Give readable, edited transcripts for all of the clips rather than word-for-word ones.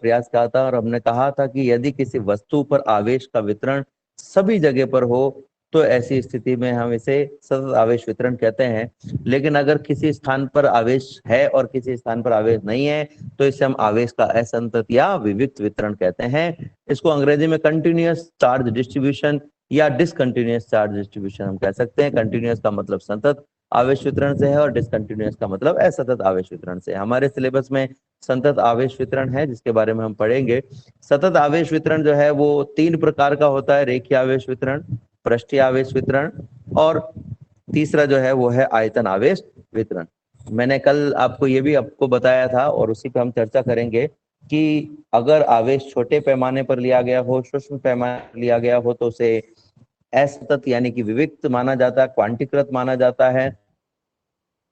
प्रयास कहा था और हमने कहा था कि यदि किसी वस्तु पर आवेश का वितरण सभी जगह पर हो तो ऐसी स्थिति में हम इसे सतत आवेश वितरण कहते हैं। लेकिन अगर किसी स्थान पर आवेश है और किसी स्थान पर आवेश नहीं है तो इसे हम आवेश का असंतत या विविक्त वितरण कहते हैं। इसको अंग्रेजी में कंटिन्यूअस चार्ज डिस्ट्रीब्यूशन या डिसकंटिन्यूअस चार्ज डिस्ट्रीब्यूशन हम कह सकते हैं। कंटिन्यूअस का मतलब सतत आवेश वितरण से है और डिसकंटिन्यूअस का मतलब असतत आवेश वितरण से। हमारे सिलेबस में सतत आवेश वितरण है जिसके बारे में हम पढ़ेंगे। सतत आवेश वितरण जो है वो 3 प्रकार का होता है, रेखीय आवेश वितरण, पृष्ठीय आवेश वितरण और तीसरा जो है वो है आयतन आवेश वितरण। मैंने कल आपको ये भी आपको बताया था और उसी पे हम चर्चा करेंगे कि अगर आवेश छोटे पैमाने पर लिया गया हो, सूक्ष्म पैमाने पर लिया गया हो तो उसे असतत यानी कि विविक्त माना जाता है, क्वांटीकृत माना जाता है।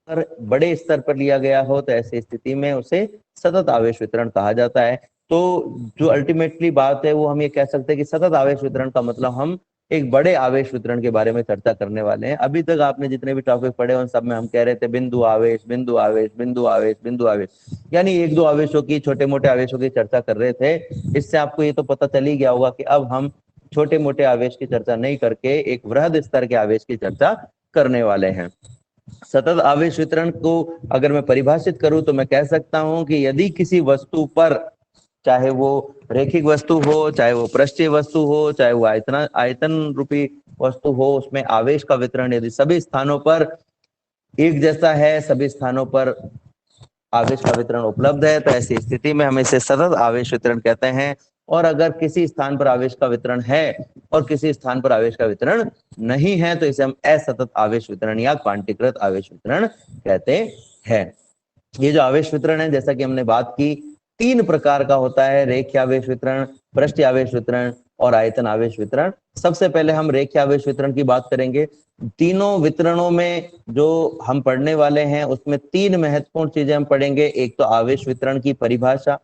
अगर बड़े स्तर पर लिया गया हो तो ऐसी स्थिति में उसे सतत आवेश वितरण कहा जाता है। तो जो अल्टीमेटली बात है वो हम ये कह सकते हैं कि सतत आवेश वितरण का मतलब हम एक बड़े आवेश वितरण के बारे में चर्चा करने वाले हैं। अभी तक आपने जितने भी टॉपिक पढ़े उन सब में हम कह रहे थे बिंदु आवेश, बिंदु आवेश, बिंदु आवेश, बिंदु आवेश, यानी एक दो आवेशों की, छोटे मोटे आवेशों की चर्चा कर रहे थे। इससे आपको ये तो पता चल ही गया होगा कि अब हम छोटे मोटे आवेश की चर्चा नहीं करके एक वृहद स्तर के आवेश की चर्चा करने वाले हैं। सतत आवेश वितरण को अगर मैं परिभाषित करूं तो मैं कह सकता हूं कि यदि किसी वस्तु पर, चाहे वो रेखिक वस्तु हो, चाहे वो पृष्ठीय वस्तु हो, चाहे वो आयतन रूपी वस्तु हो, उसमें आवेश का वितरण यदि सभी स्थानों पर एक जैसा है, सभी स्थानों पर आवेश का वितरण उपलब्ध है, तो ऐसी स्थिति में हम इसे सतत आवेश वितरण कहते हैं। और अगर किसी स्थान पर आवेश का वितरण है और किसी स्थान पर आवेश का वितरण नहीं है तो इसे हम असतत आवेश वितरण या क्वांटीकृत आवेश वितरण कहते हैं। ये जो आवेश वितरण है, जैसा कि हमने बात की, 3 प्रकार का होता है, रेखीय आवेश वितरण, पृष्ठीय आवेश वितरण और आयतन आवेश वितरण। सबसे पहले हम रेखीय आवेश वितरण की बात करेंगे। तीनों वितरणों में जो हम पढ़ने वाले हैं उसमें 3 महत्वपूर्ण चीजें हम पढ़ेंगे। एक तो आवेश वितरण की परिभाषा,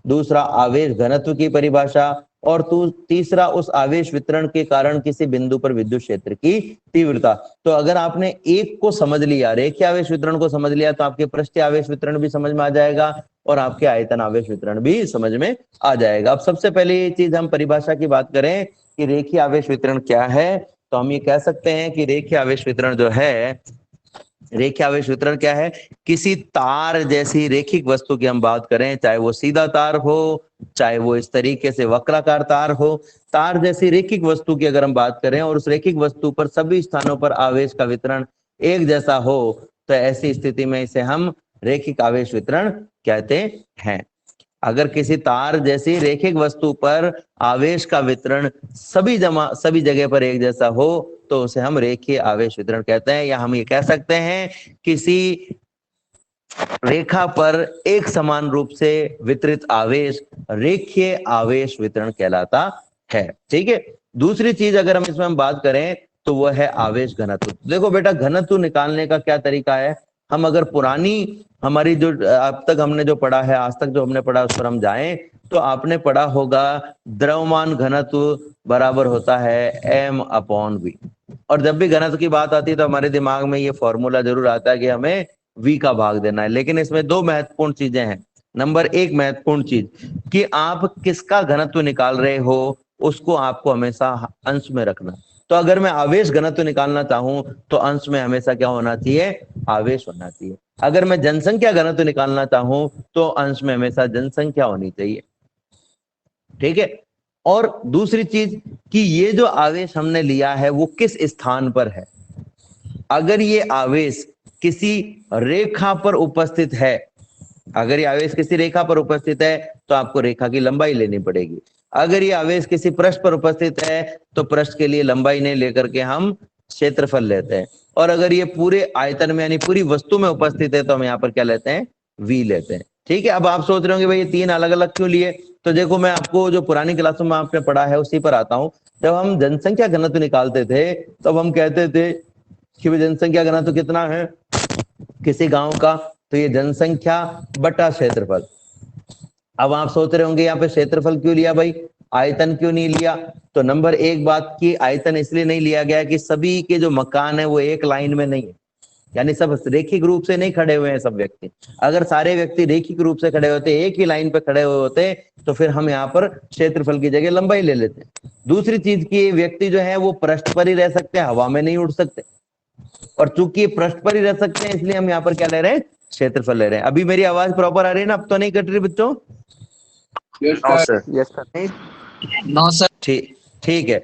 दूसरा आवेश घनत्व की परिभाषा और तीसरा उस आवेश वितरण के कारण किसी बिंदु पर विद्युत क्षेत्र की तीव्रता। तो अगर आपने एक को समझ लिया, रेखीय आवेश वितरण को समझ लिया, तो आपके पृष्ठीय आवेश वितरण भी समझ में आ जाएगा और आपके आयतन आवेश वितरण भी समझ में आ जाएगा। अब सबसे पहले ये चीज हम परिभाषा की बात करें कि रेखीय आवेश वितरण क्या है, तो हम ये कह सकते हैं कि रेखीय आवेश वितरण जो है, रेखीय आवेश वितरण क्या है, किसी तार जैसी रेखिक वस्तु की हम बात करें, चाहे वो सीधा तार हो, चाहे वो इस तरीके से वक्राकार तार हो, तार जैसी रेखिक वस्तु की अगर हम बात करें और उस रेखिक वस्तु पर सभी स्थानों पर आवेश का वितरण एक जैसा हो तो ऐसी स्थिति में इसे हम रेखिक आवेश वितरण कहते हैं। अगर किसी तार जैसी रेखिक वस्तु पर आवेश का वितरण सभी जगह पर एक जैसा हो तो उसे हम रेखीय आवेश वितरण कहते हैं। या हम ये कह सकते हैं किसी रेखा पर एक समान रूप से वितरित आवेश रेखीय आवेश वितरण कहलाता है। ठीक है। दूसरी चीज अगर हम इसमें बात करें तो वह है आवेश घनत्व। देखो बेटा, घनत्व निकालने का क्या तरीका है। हम अगर पुरानी हमारी जो अब तक हमने जो पढ़ा है, आज तक जो हमने पढ़ा उस पर हम जाएं तो आपने पढ़ा होगा द्रव्यमान घनत्व बराबर होता है m/v। और जब भी घनत्व की बात आती है तो हमारे दिमाग में ये फॉर्मूला जरूर आता है कि हमें v का भाग देना है। लेकिन इसमें 2 महत्वपूर्ण चीजें हैं। नंबर 1 महत्वपूर्ण चीज कि आप किसका घनत्व निकाल रहे हो उसको आपको हमेशा अंश में रखना। तो अगर मैं आवेश घनत्व निकालना चाहूं तो अंश में हमेशा क्या होना चाहिए, आवेश होना चाहिए। अगर मैं जनसंख्या घनत्व निकालना चाहूं तो अंश में हमेशा जनसंख्या होनी चाहिए। ठीक है। और दूसरी चीज कि ये जो आवेश हमने लिया है वो किस स्थान पर है। अगर ये आवेश किसी रेखा पर उपस्थित है, अगर ये आवेश किसी रेखा पर उपस्थित है तो आपको रेखा की लंबाई लेनी पड़ेगी। अगर ये आवेश किसी पृष्ठ पर उपस्थित है तो पृष्ठ के लिए लंबाई नहीं लेकर के हम क्षेत्रफल लेते हैं। और अगर ये पूरे आयतन में यानी पूरी वस्तु में उपस्थित है तो हम यहाँ पर क्या लेते हैं, v लेते हैं। ठीक है। अब आप सोच रहे होंगे भाई ये 3 अलग अलग क्यों लिए। तो देखो, मैं आपको जो पुरानी क्लासों में आपने पढ़ा है उसी पर आता हूं। जब हम जनसंख्या घनत्व निकालते थे तब हम कहते थे कि जनसंख्या घनत्व कितना है किसी गांव का, तो ये जनसंख्या बटा क्षेत्रफल। अब आप सोच रहे होंगे यहाँ पे क्षेत्रफल क्यों लिया भाई, आयतन क्यों नहीं लिया। तो नंबर 1 बात की आयतन इसलिए नहीं लिया गया कि सभी के जो मकान है वो एक लाइन में नहीं है। यानी सब रैखिक रूप से नहीं खड़े हुए हैं सब व्यक्ति। अगर सारे व्यक्ति रैखिक रूप से खड़े होते, एक ही लाइन पे खड़े हुए होते, तो फिर हम यहाँ पर क्षेत्रफल की जगह लंबाई ले लेते। दूसरी चीज की व्यक्ति जो है वो पृष्ठ पर ही रह सकते हैं, हवा में नहीं उड़ सकते, और चूंकि पृष्ठ पर ही रह सकते हैं इसलिए हम यहाँ पर क्या ले रहे हैं, क्षेत्रफल ले रहे हैं। अभी मेरी आवाज प्रॉपर आ रही है ना, अब तो नहीं कट रही बच्चों? Yes sir. No sir. ठीक ठीक है।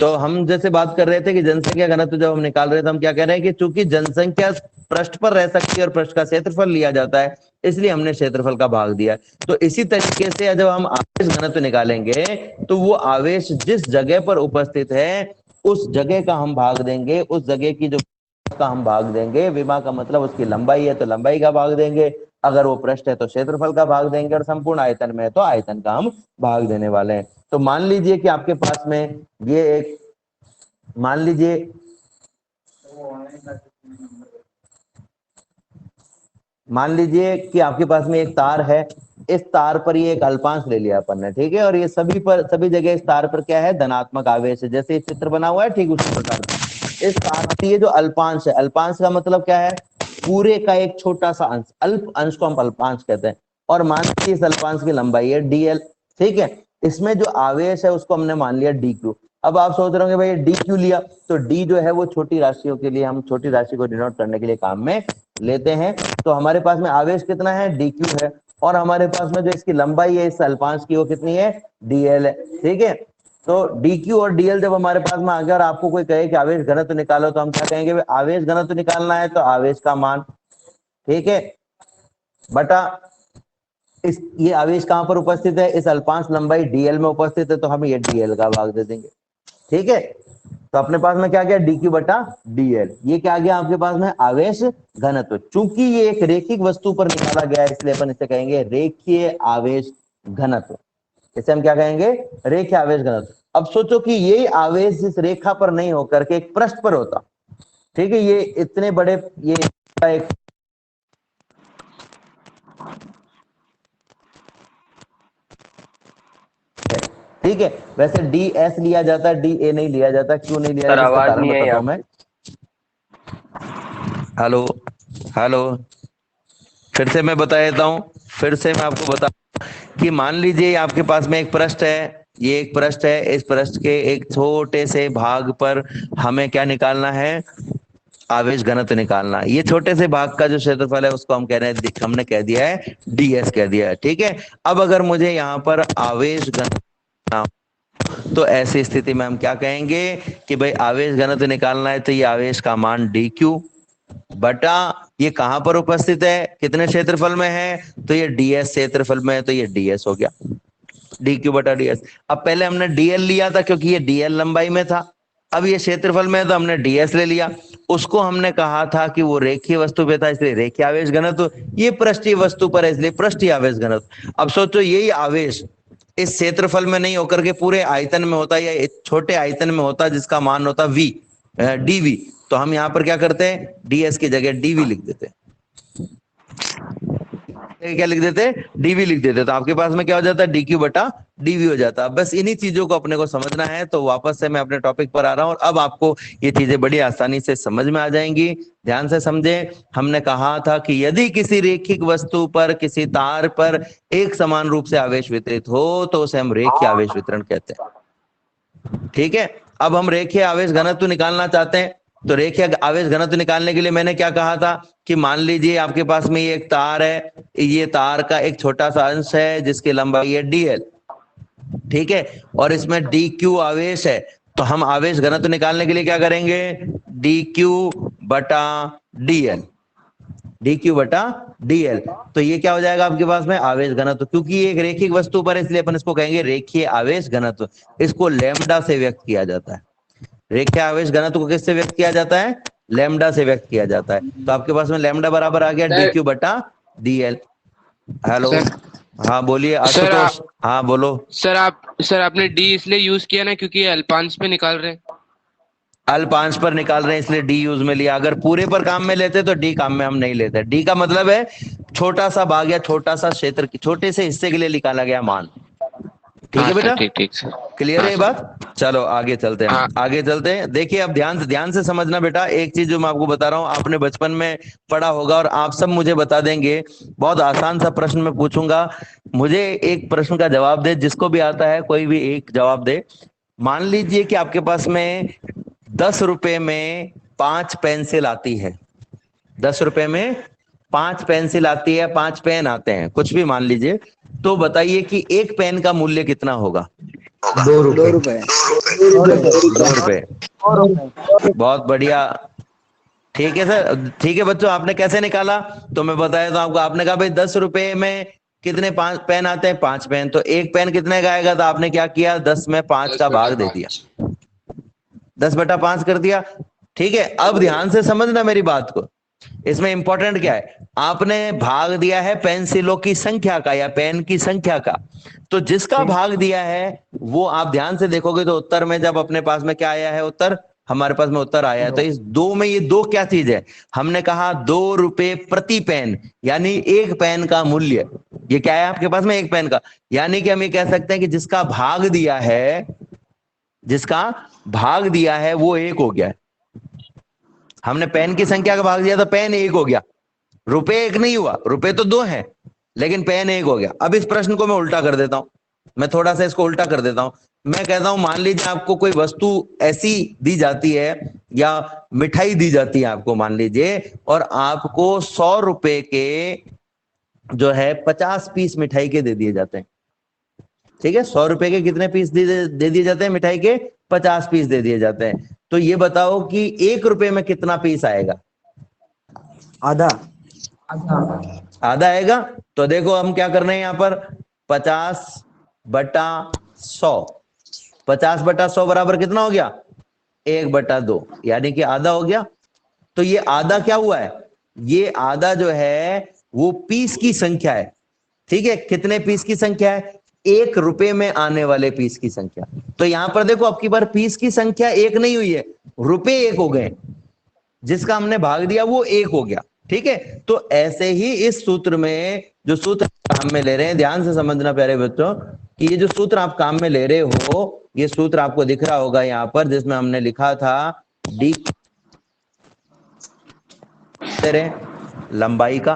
तो हम जैसे बात कर रहे थे कि जनसंख्या घनत्व जब हम निकाल रहे थे, हम क्या कह रहे हैं कि चूंकि जनसंख्या पृष्ठ पर रह सकती है और पृष्ठ का क्षेत्रफल लिया जाता है, इसलिए हमने क्षेत्रफल का भाग दिया। तो इसी तरीके से जब हम आवेश घनत्व निकालेंगे तो वो आवेश जिस जगह पर उपस्थित है उस जगह का हम भाग देंगे, उस जगह की जो का हम भाग देंगे। विमा का मतलब उसकी लंबाई है तो लंबाई का भाग देंगे, अगर वो पृष्ठ है तो क्षेत्रफल का भाग देंगे, और संपूर्ण आयतन में है तो आयतन का हम भाग देने वाले हैं। तो मान लीजिए कि आपके पास में ये एक, मान लीजिए कि आपके पास में एक तार है, इस तार पर ये एक अल्पांश ले लिया अपन ने, ठीक है, और ये सभी जगह इस तार पर क्या है, धनात्मक आवेश है। जैसे चित्र बना हुआ है ठीक उसी प्रकार इस तार पर ये जो अल्पांश है, अल्पांश का मतलब क्या है, पूरे का एक छोटा सा अंश, अल्प अंश को हम अल्पांश कहते हैं। और मान लीजिए इस अल्पांश की लंबाई है dl, ठीक है। इसमें जो आवेश है उसको हमने मान लिया dq। अब आप सोच रहे होंगे भाई डी क्यों लिया, तो डी जो है वो छोटी राशियों के लिए, हम छोटी राशि को डिनोट करने के लिए काम में लेते हैं। तो हमारे पास में आवेश कितना है, डी क्यू है, और हमारे पास में जो इसकी लंबाई है इस अल्पांश की वो कितनी है, डीएल है, ठीक है। तो डी क्यू और डीएल जब हमारे पास में आ गया और आपको कोई कहे कि आवेश घनत्व निकालो, तो हम क्या कहेंगे, आवेश घनत्व निकालना है तो आवेश का मान, ठीक है, बटा इस, ये आवेश कहां पर उपस्थित है, इस अल्पांश लंबाई डीएल में उपस्थित है, तो हम ये डीएल का भाग दे देंगे, ठीक है। तो अपने पास में क्या गया, dq बटा dl। ये क्या गया आपके पास में, आवेश घनत्व। चूंकि ये एक रेखिक वस्तु पर निकाला गया है इसलिए अपन इसे कहेंगे रेखीय आवेश घनत्व। इसे हम क्या कहेंगे, रेखीय आवेश घनत्व। अब सोचो कि ये आवेश जिस रेखा पर नहीं होकर के एक पृष्ठ पर होता, ठीक है, ये इतने बड़े, ये एक ठीक है। वैसे डी एस लिया जाता है, डी ए नहीं लिया जाता, क्यों नहीं लिया जाता, आवाज नहीं है मैं। हेलो हेलो, फिर से मैं बता देता हूं, फिर से मैं आपको बता कि मान लीजिए आपके पास में एक पृष्ठ है, ये एक पृष्ठ है, इस पृष्ठ के एक छोटे से भाग पर हमें क्या निकालना है, आवेश घनत्व निकालना। ये छोटे से भाग का जो क्षेत्रफल है उसको हम कह रहे हैं, हमने कह दिया है डीएस कह दिया है, ठीक है। अब अगर मुझे यहाँ पर आवेश घनत्व, तो ऐसी स्थिति में हम क्या कहेंगे कि भाई आवेश घनत्व निकालना है तो ये आवेश का मान डी क्यू बटा, ये कहां पर उपस्थित है, कितने क्षेत्रफल में है, तो ये डीएस क्षेत्रफल में है, तो ये डीएस हो गया, डी क्यू बटा डीएस। अब पहले हमने डीएल लिया था क्योंकि ये डीएल लंबाई में था, अब ये क्षेत्रफल में है तो हमने डीएस ले लिया। उसको हमने कहा था कि वो रेखीय वस्तु पे था इसलिए रेखीय आवेश घनत्व, ये पृष्ठीय वस्तु पर है इसलिए पृष्ठीय आवेश घनत्व। अब सोचो यही आवेश इस क्षेत्रफल में नहीं होकर के पूरे आयतन में होता या छोटे आयतन में होता जिसका मान होता वी, डीवी, तो हम यहाँ पर क्या करते हैं, डीएस की जगह डीवी लिख देते, क्या लिख देते, डीवी लिख देते, तो आपके पास में क्या हो जाता है, डीक्यू बटा डीवी हो जाता है। बस इन्हीं चीजों को अपने को समझना है। तो वापस से मैं अपने टॉपिक पर आ रहा हूं और अब आपको ये चीजें बड़ी आसानी से समझ में आ जाएंगी। ध्यान से समझे, हमने कहा था कि यदि किसी रेखिक वस्तु पर, किसी तार पर एक समान रूप से आवेश वितरित हो तो उसे हम रेखीय आवेश वितरण कहते हैं, ठीक है। अब हम रेखीय आवेश घनत्व निकालना चाहते हैं, तो रेखीय आवेश घनत्व निकालने के लिए मैंने क्या कहा था कि मान लीजिए आपके पास में ये एक तार है, ये तार का एक छोटा सा अंश है जिसकी लंबाई है डीएल, ठीक है, और इसमें डी क्यू आवेश है, तो हम आवेश घनत्व निकालने के लिए क्या करेंगे, डी क्यू बटा डीएल, डी क्यू बटा डीएल। तो ये क्या हो जाएगा आपके पास में, आवेश घनत्व। क्योंकि ये एक रेखिक वस्तु पर है इसलिए अपन इसको कहेंगे रेखीय आवेश घनत्व। इसको लैम्डा से व्यक्त किया जाता है। रेखीय आवेश घनत्व को किससे व्यक्त किया जाता है, लैम्डा से व्यक्त किया जाता है। तो आपके पास में लैम्डा बराबर आ गया डी क्यू बटा डीएल। हेलो, हाँ बोलिए आशुतोष। हाँ बोलो सर आपने डी इसलिए यूज किया ना क्योंकि ये अल्पांश पे निकाल रहे हैं, अल्पांश पर निकाल रहे हैं इसलिए डी यूज में लिया। अगर पूरे पर काम में लेते तो डी काम में हम नहीं लेते। डी का मतलब है छोटा सा भाग या छोटा सा क्षेत्र, छोटे से हिस्से के लिए निकाला गया मान, ठीक हाँ है सर, बेटा, ठीक ठीक सर। क्लियर हाँ है ये सर। बात? चलो आगे चलते हाँ। हैं, आगे चलते हैं। देखिए अब ध्यान से समझना बेटा, एक चीज जो मैं आपको बता रहा हूँ आपने बचपन में पढ़ा होगा और आप सब मुझे बता देंगे। बहुत आसान सा प्रश्न मैं पूछूंगा, मुझे एक प्रश्न का जवाब दे, जिसको भी आता है कोई भी एक जवाब दे। मान लीजिए कि आपके पास में 10 रुपए में 5 पेंसिल आती है, 10 रुपए में 5 पेंसिल आती है, 5 पेन आते हैं, कुछ भी मान लीजिए। तो बताइए कि एक पेन का मूल्य कितना होगा? 2 रुपए। 2 रुपए। बहुत बढ़िया। ठीक है सर, ठीक है बच्चों, आपने कैसे निकाला? तो मैं बताया तो आपको, आपने कहा भाई 10 रुपए में कितने 5 पेन आते हैं? 5 पेन, तो एक पेन कितने का आएगा? तो आपने क्या किया, 10 में 5 का भाग दे दिया, 10/5 कर दिया। ठीक है, अब ध्यान से समझना मेरी बात को, इसमें इंपॉर्टेंट क्या है, आपने भाग दिया है पेंसिलों की संख्या का या पेन की संख्या का। तो जिसका भाग दिया है वो आप ध्यान से देखोगे तो उत्तर में, जब अपने पास में क्या आया है उत्तर, हमारे पास में उत्तर आया है, तो इस दो में ये दो क्या चीज है, हमने कहा 2 रुपए प्रति पेन, यानी एक पेन का मूल्य। ये क्या है आपके पास में? एक पेन का, यानी कि हम ये कह सकते हैं कि जिसका भाग दिया है, जिसका भाग दिया है वो एक हो गया है। हमने पेन की संख्या का भाग दिया तो पेन एक हो गया, रुपए एक नहीं हुआ, रुपए तो दो हैं लेकिन पेन एक हो गया। अब इस प्रश्न को मैं उल्टा कर देता हूं, मैं थोड़ा सा इसको उल्टा कर देता हूं। मैं कहता हूं मान लीजिए आपको कोई वस्तु ऐसी दी जाती है या मिठाई दी जाती है आपको, मान लीजिए, और आपको 100 रुपए के जो है 50 पीस मिठाई के दे दिए जाते हैं। ठीक है, 100 रुपए के कितने पीस दे दिए जाते हैं मिठाई के? 50 पीस दे दिए जाते हैं। तो ये बताओ कि 1 रुपए में कितना पीस आएगा? आधा। आधा आएगा। तो देखो हम क्या कर रहे हैं यहाँ पर, 50/100, 50/100 बराबर कितना हो गया? 1/2, यानी कि आधा हो गया। तो ये आधा क्या हुआ है? ये आधा जो है वो पीस की संख्या है। ठीक है, कितने पीस की संख्या है? 1 रुपए में आने वाले पीस की संख्या। तो यहां पर देखो अब की बार पीस की संख्या एक नहीं हुई है, रुपए एक हो गए, जिसका हमने भाग दिया वो एक हो गया। ठीक है, तो ऐसे ही इस सूत्र में, जो सूत्र काम में ले रहे हैं, ध्यान से समझना प्यारे बच्चों, कि ये जो सूत्र आप काम में ले रहे हो, ये सूत्र आपको दिख रहा होगा यहाँ पर, जिसमें हमने लिखा था डी दे रहे लंबाई का,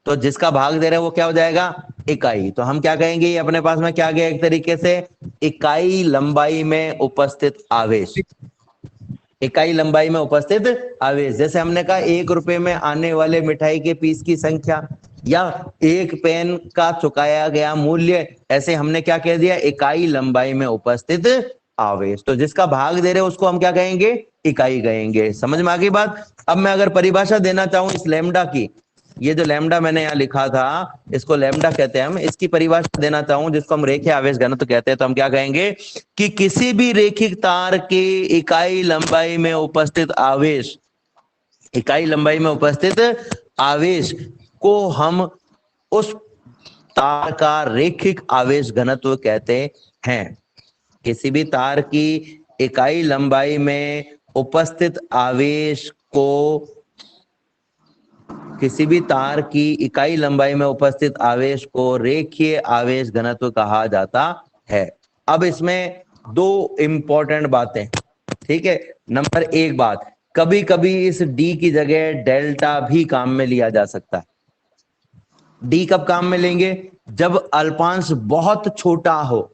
तो जिसका भाग दे रहे हैं वो क्या हो जाएगा? इकाई। तो हम क्या कहेंगे, ये अपने पास में क्या गया एक तरीके से, इकाई लंबाई में उपस्थित आवेश। इकाई लंबाई में उपस्थित आवेश, जैसे हमने कहा 1 रुपए में आने वाले मिठाई के पीस की संख्या या एक पेन का चुकाया गया मूल्य, ऐसे हमने क्या कह दिया, इकाई लंबाई में उपस्थित आवेश। तो जिसका भाग दे रहे हैं उसको हम क्या कहेंगे? इकाई कहेंगे। समझ में आ गई बात? अब मैं अगर परिभाषा देना चाहूं इस लैम्डा की, ये जो लैम्डा मैंने यहाँ लिखा था इसको लैम्डा कहते हैं हम, इसकी परिभाषा देना चाहूं जिसको हम रेखीय आवेश घनत्व कहते हैं, तो हम क्या कहेंगे कि किसी भी रेखिक तार के इकाई लंबाई में उपस्थित आवेश, इकाई लंबाई में उपस्थित आवेश को हम उस तार का रेखिक आवेश घनत्व कहते हैं। किसी भी तार की इकाई लंबाई में उपस्थित आवेश को, किसी भी तार की इकाई लंबाई में उपस्थित आवेश को रेखीय आवेश घनत्व कहा जाता है। अब इसमें दो इंपॉर्टेंट बातें, ठीक है। नंबर एक बात, कभी कभी इस डी की जगह डेल्टा भी काम में लिया जा सकता है। डी कब काम में लेंगे? जब अल्पांश बहुत छोटा हो,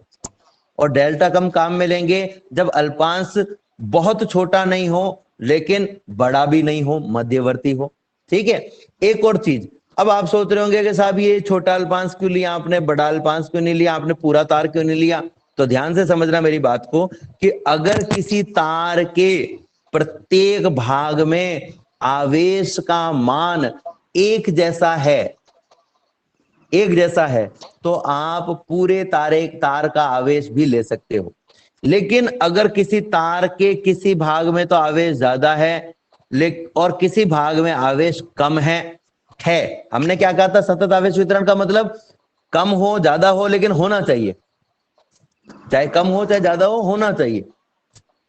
और डेल्टा कम काम में लेंगे जब अल्पांश बहुत छोटा नहीं हो लेकिन बड़ा भी नहीं हो, मध्यवर्ती हो। ठीक है, एक और चीज, अब आप सोच रहे होंगे कि साहब ये छोटा अल्पांश क्यों लिया आपने, बड़ा अल्पांश क्यों नहीं लिया आपने, पूरा तार क्यों नहीं लिया? तो ध्यान से समझना मेरी बात को कि अगर किसी तार के प्रत्येक भाग में आवेश का मान एक जैसा है, एक जैसा है, तो आप पूरे तार का आवेश भी ले सकते हो। लेकिन अगर किसी तार के किसी भाग में तो आवेश ज्यादा है और किसी भाग में आवेश कम है, हमने क्या कहा था, सतत आवेश वितरण का मतलब कम हो ज्यादा हो लेकिन होना चाहिए, चाहे कम हो चाहे ज्यादा हो, होना चाहिए।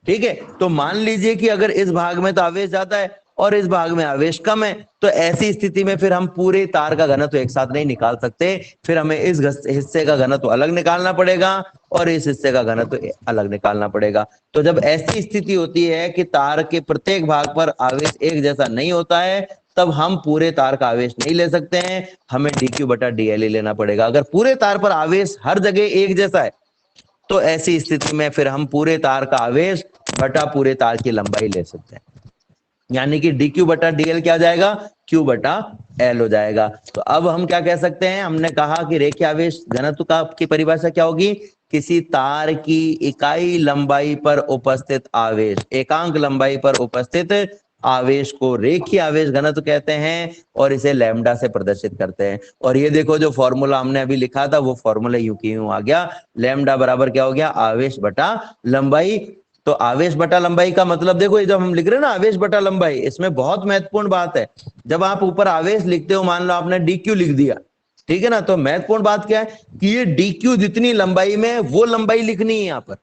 ठीक है, तो मान लीजिए कि अगर इस भाग में तो आवेश ज्यादा है और इस भाग में आवेश कम है, तो ऐसी स्थिति में फिर हम पूरे तार का घनत्व एक साथ नहीं निकाल सकते, फिर हमें इस हिस्से का घनत्व अलग निकालना पड़ेगा और इस हिस्से का घनत्व तो अलग निकालना पड़ेगा। तो जब ऐसी स्थिति होती है कि तार के प्रत्येक भाग पर आवेश एक जैसा नहीं होता है, तब हम पूरे तार का आवेश नहीं ले सकते हैं, हमें dq बटा dl ही लेना पड़ेगा। अगर पूरे तार पर आवेश हर जगह एक जैसा है तो ऐसी स्थिति में फिर हम पूरे तार का आवेश बटा पूरे तार की लंबाई ले सकते हैं, यानी कि dq बटा dl क्या हो जाएगा, q बटा l हो जाएगा। तो अब हम क्या कह सकते हैं, हमने कहा कि रेखीय आवेश घनत्व का की परिभाषा क्या होगी, किसी तार की इकाई लंबाई पर उपस्थित आवेश, एकांक लंबाई पर उपस्थित आवेश को रेखीय आवेश घनत्व कहते हैं और इसे लैम्डा से प्रदर्शित करते हैं। और ये देखो जो फॉर्मूला हमने अभी लिखा था वो फॉर्मूला यूं की यूं आ गया, लैम्डा बराबर क्या हो गया, आवेश बटा लंबाई। तो आवेश बटा लंबाई का मतलब देखो, ये जब हम लिख रहे हैं ना आवेश बटा लंबाई, इसमें बहुत महत्वपूर्ण बात है। जब आप ऊपर आवेश लिखते हो, मान लो आपने dq लिख दिया, ठीक है ना, तो महत्वपूर्ण बात क्या है कि ये dq जितनी लंबाई में वो लंबाई लिखनी है। यहाँ पर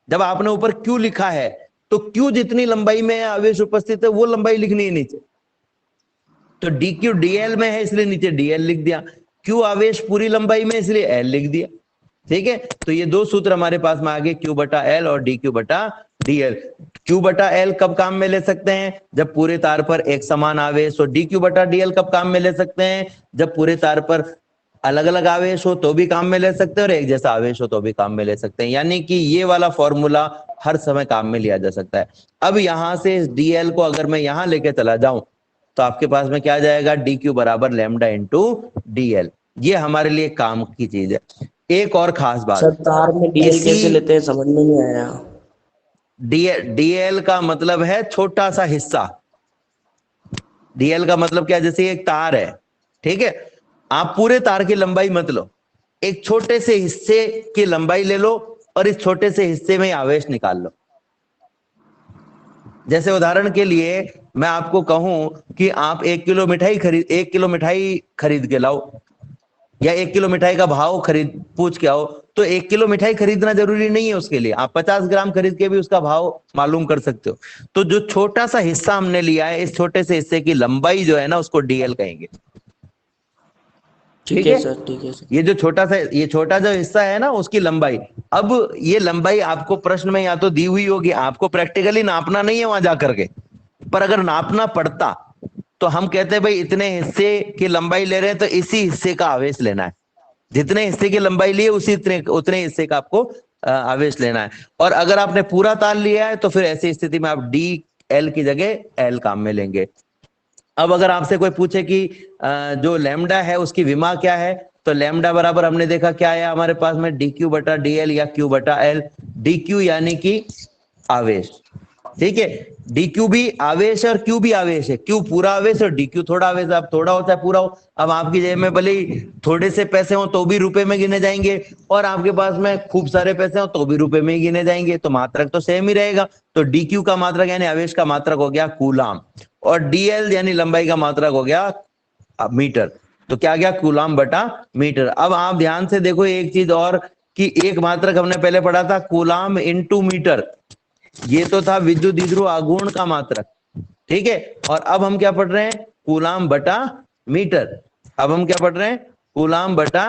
जब आपने ऊपर q लिखा है तो q जितनी लंबाई में आवेश उपस्थित है वो लंबाई लिखनी है नीचे। तो dq dl में है इसलिए नीचे dl लिख दिया, q आवेश पूरी लंबाई में इसलिए l लिख दिया। ठीक है, तो ये दो सूत्र हमारे पास में आ गए, q बटा l और dq बटा dl। q बटा l कब काम में ले सकते हैं, जब पूरे तार पर एक समान आवेश हो। dq बटा dl कब काम में ले सकते हैं, जब पूरे तार पर अलग अलग आवेश हो तो भी काम में ले सकते हैं और एक जैसा आवेश हो तो भी काम में ले सकते हैं। यानी कि ये वाला फॉर्मूला हर समय काम में लिया जा सकता है। अब यहां से dl को अगर मैं यहां लेके चला जाऊं तो आपके पास में क्या आ जाएगा, dq बराबर लैम्डा इंटू dl। ये हमारे लिए काम की चीज है। एक और खास बात, सर तार में डीएल कैसे लेते हैं समझ में नहीं आया। डीएल का मतलब है छोटा सा हिस्सा। डीएल का मतलब क्या, जैसे एक तार है, ठीक है, आप पूरे तार की लंबाई मत लो, एक छोटे से हिस्से की लंबाई ले लो और इस छोटे से हिस्से में आवेश निकाल लो। जैसे उदाहरण के लिए मैं आपको कहूं कि आप 1 किलो मिठाई खरीद के लाओ, या 1 किलो मिठाई का भाव पूछ के आओ, तो 1 किलो मिठाई खरीदना जरूरी नहीं है, उसके लिए आप 50 ग्राम खरीद के भी उसका भाव मालूम कर सकते हो। तो जो छोटा सा हिस्सा हमने लिया है, इस छोटे से हिस्से की लंबाई जो है ना उसको डीएल कहेंगे। ठीक है सर, ठीक है सर। ये जो छोटा जो हिस्सा है ना उसकी लंबाई। अब ये लंबाई आपको प्रश्न में या तो दी हुई होगी, आपको प्रैक्टिकली नापना नहीं है वहां जाकर के, पर अगर नापना पड़ता तो हम कहते हैं भाई इतने हिस्से की लंबाई ले रहे हैं तो इसी हिस्से का आवेश लेना है, जितने हिस्से की लंबाई लिए उतने हिस्से का आपको आवेश लेना है। और अगर आपने पूरा तार लिया है तो फिर ऐसी स्थिति में आप डी एल की जगह एल काम में लेंगे। अब अगर आपसे कोई पूछे कि जो लैम्डा है उसकी विमा क्या है, तो लैम्डा बराबर हमने देखा क्या है हमारे पास में, डी क्यू बटा डी एल या क्यू बटा एल। डी क्यू यानी कि आवेश, ठीक है, डी क्यू भी आवेश और क्यू भी आवेश है। क्यू पूरा आवेश और डी क्यू थोड़ा आवेश, अब थोड़ा होता है पूरा हो। अब आपकी जेब में भले ही थोड़े से पैसे हो तो भी रुपए में गिने जाएंगे, और आपके पास में खूब सारे पैसे हो तो भी रुपए में ही गिने जाएंगे, तो मात्रक तो सेम ही रहेगा। तो डी क्यू का मात्रक यानी आवेश का मात्रक हो गया कूलाम, और डीएल यानी लंबाई का मात्रक हो गया मीटर। तो क्या गया, कूलाम बटा मीटर। अब आप ध्यान से देखो एक चीज और, कि एक मात्रक हमने पहले पढ़ा था कूलाम इंटू मीटर, ये तो था विद्युत द्विध्रुव आघूर्ण का मात्रक, ठीक है। और अब हम क्या पढ़ रहे हैं, कूलाम बटा मीटर। अब हम क्या पढ़ रहे हैं, कूलाम बटा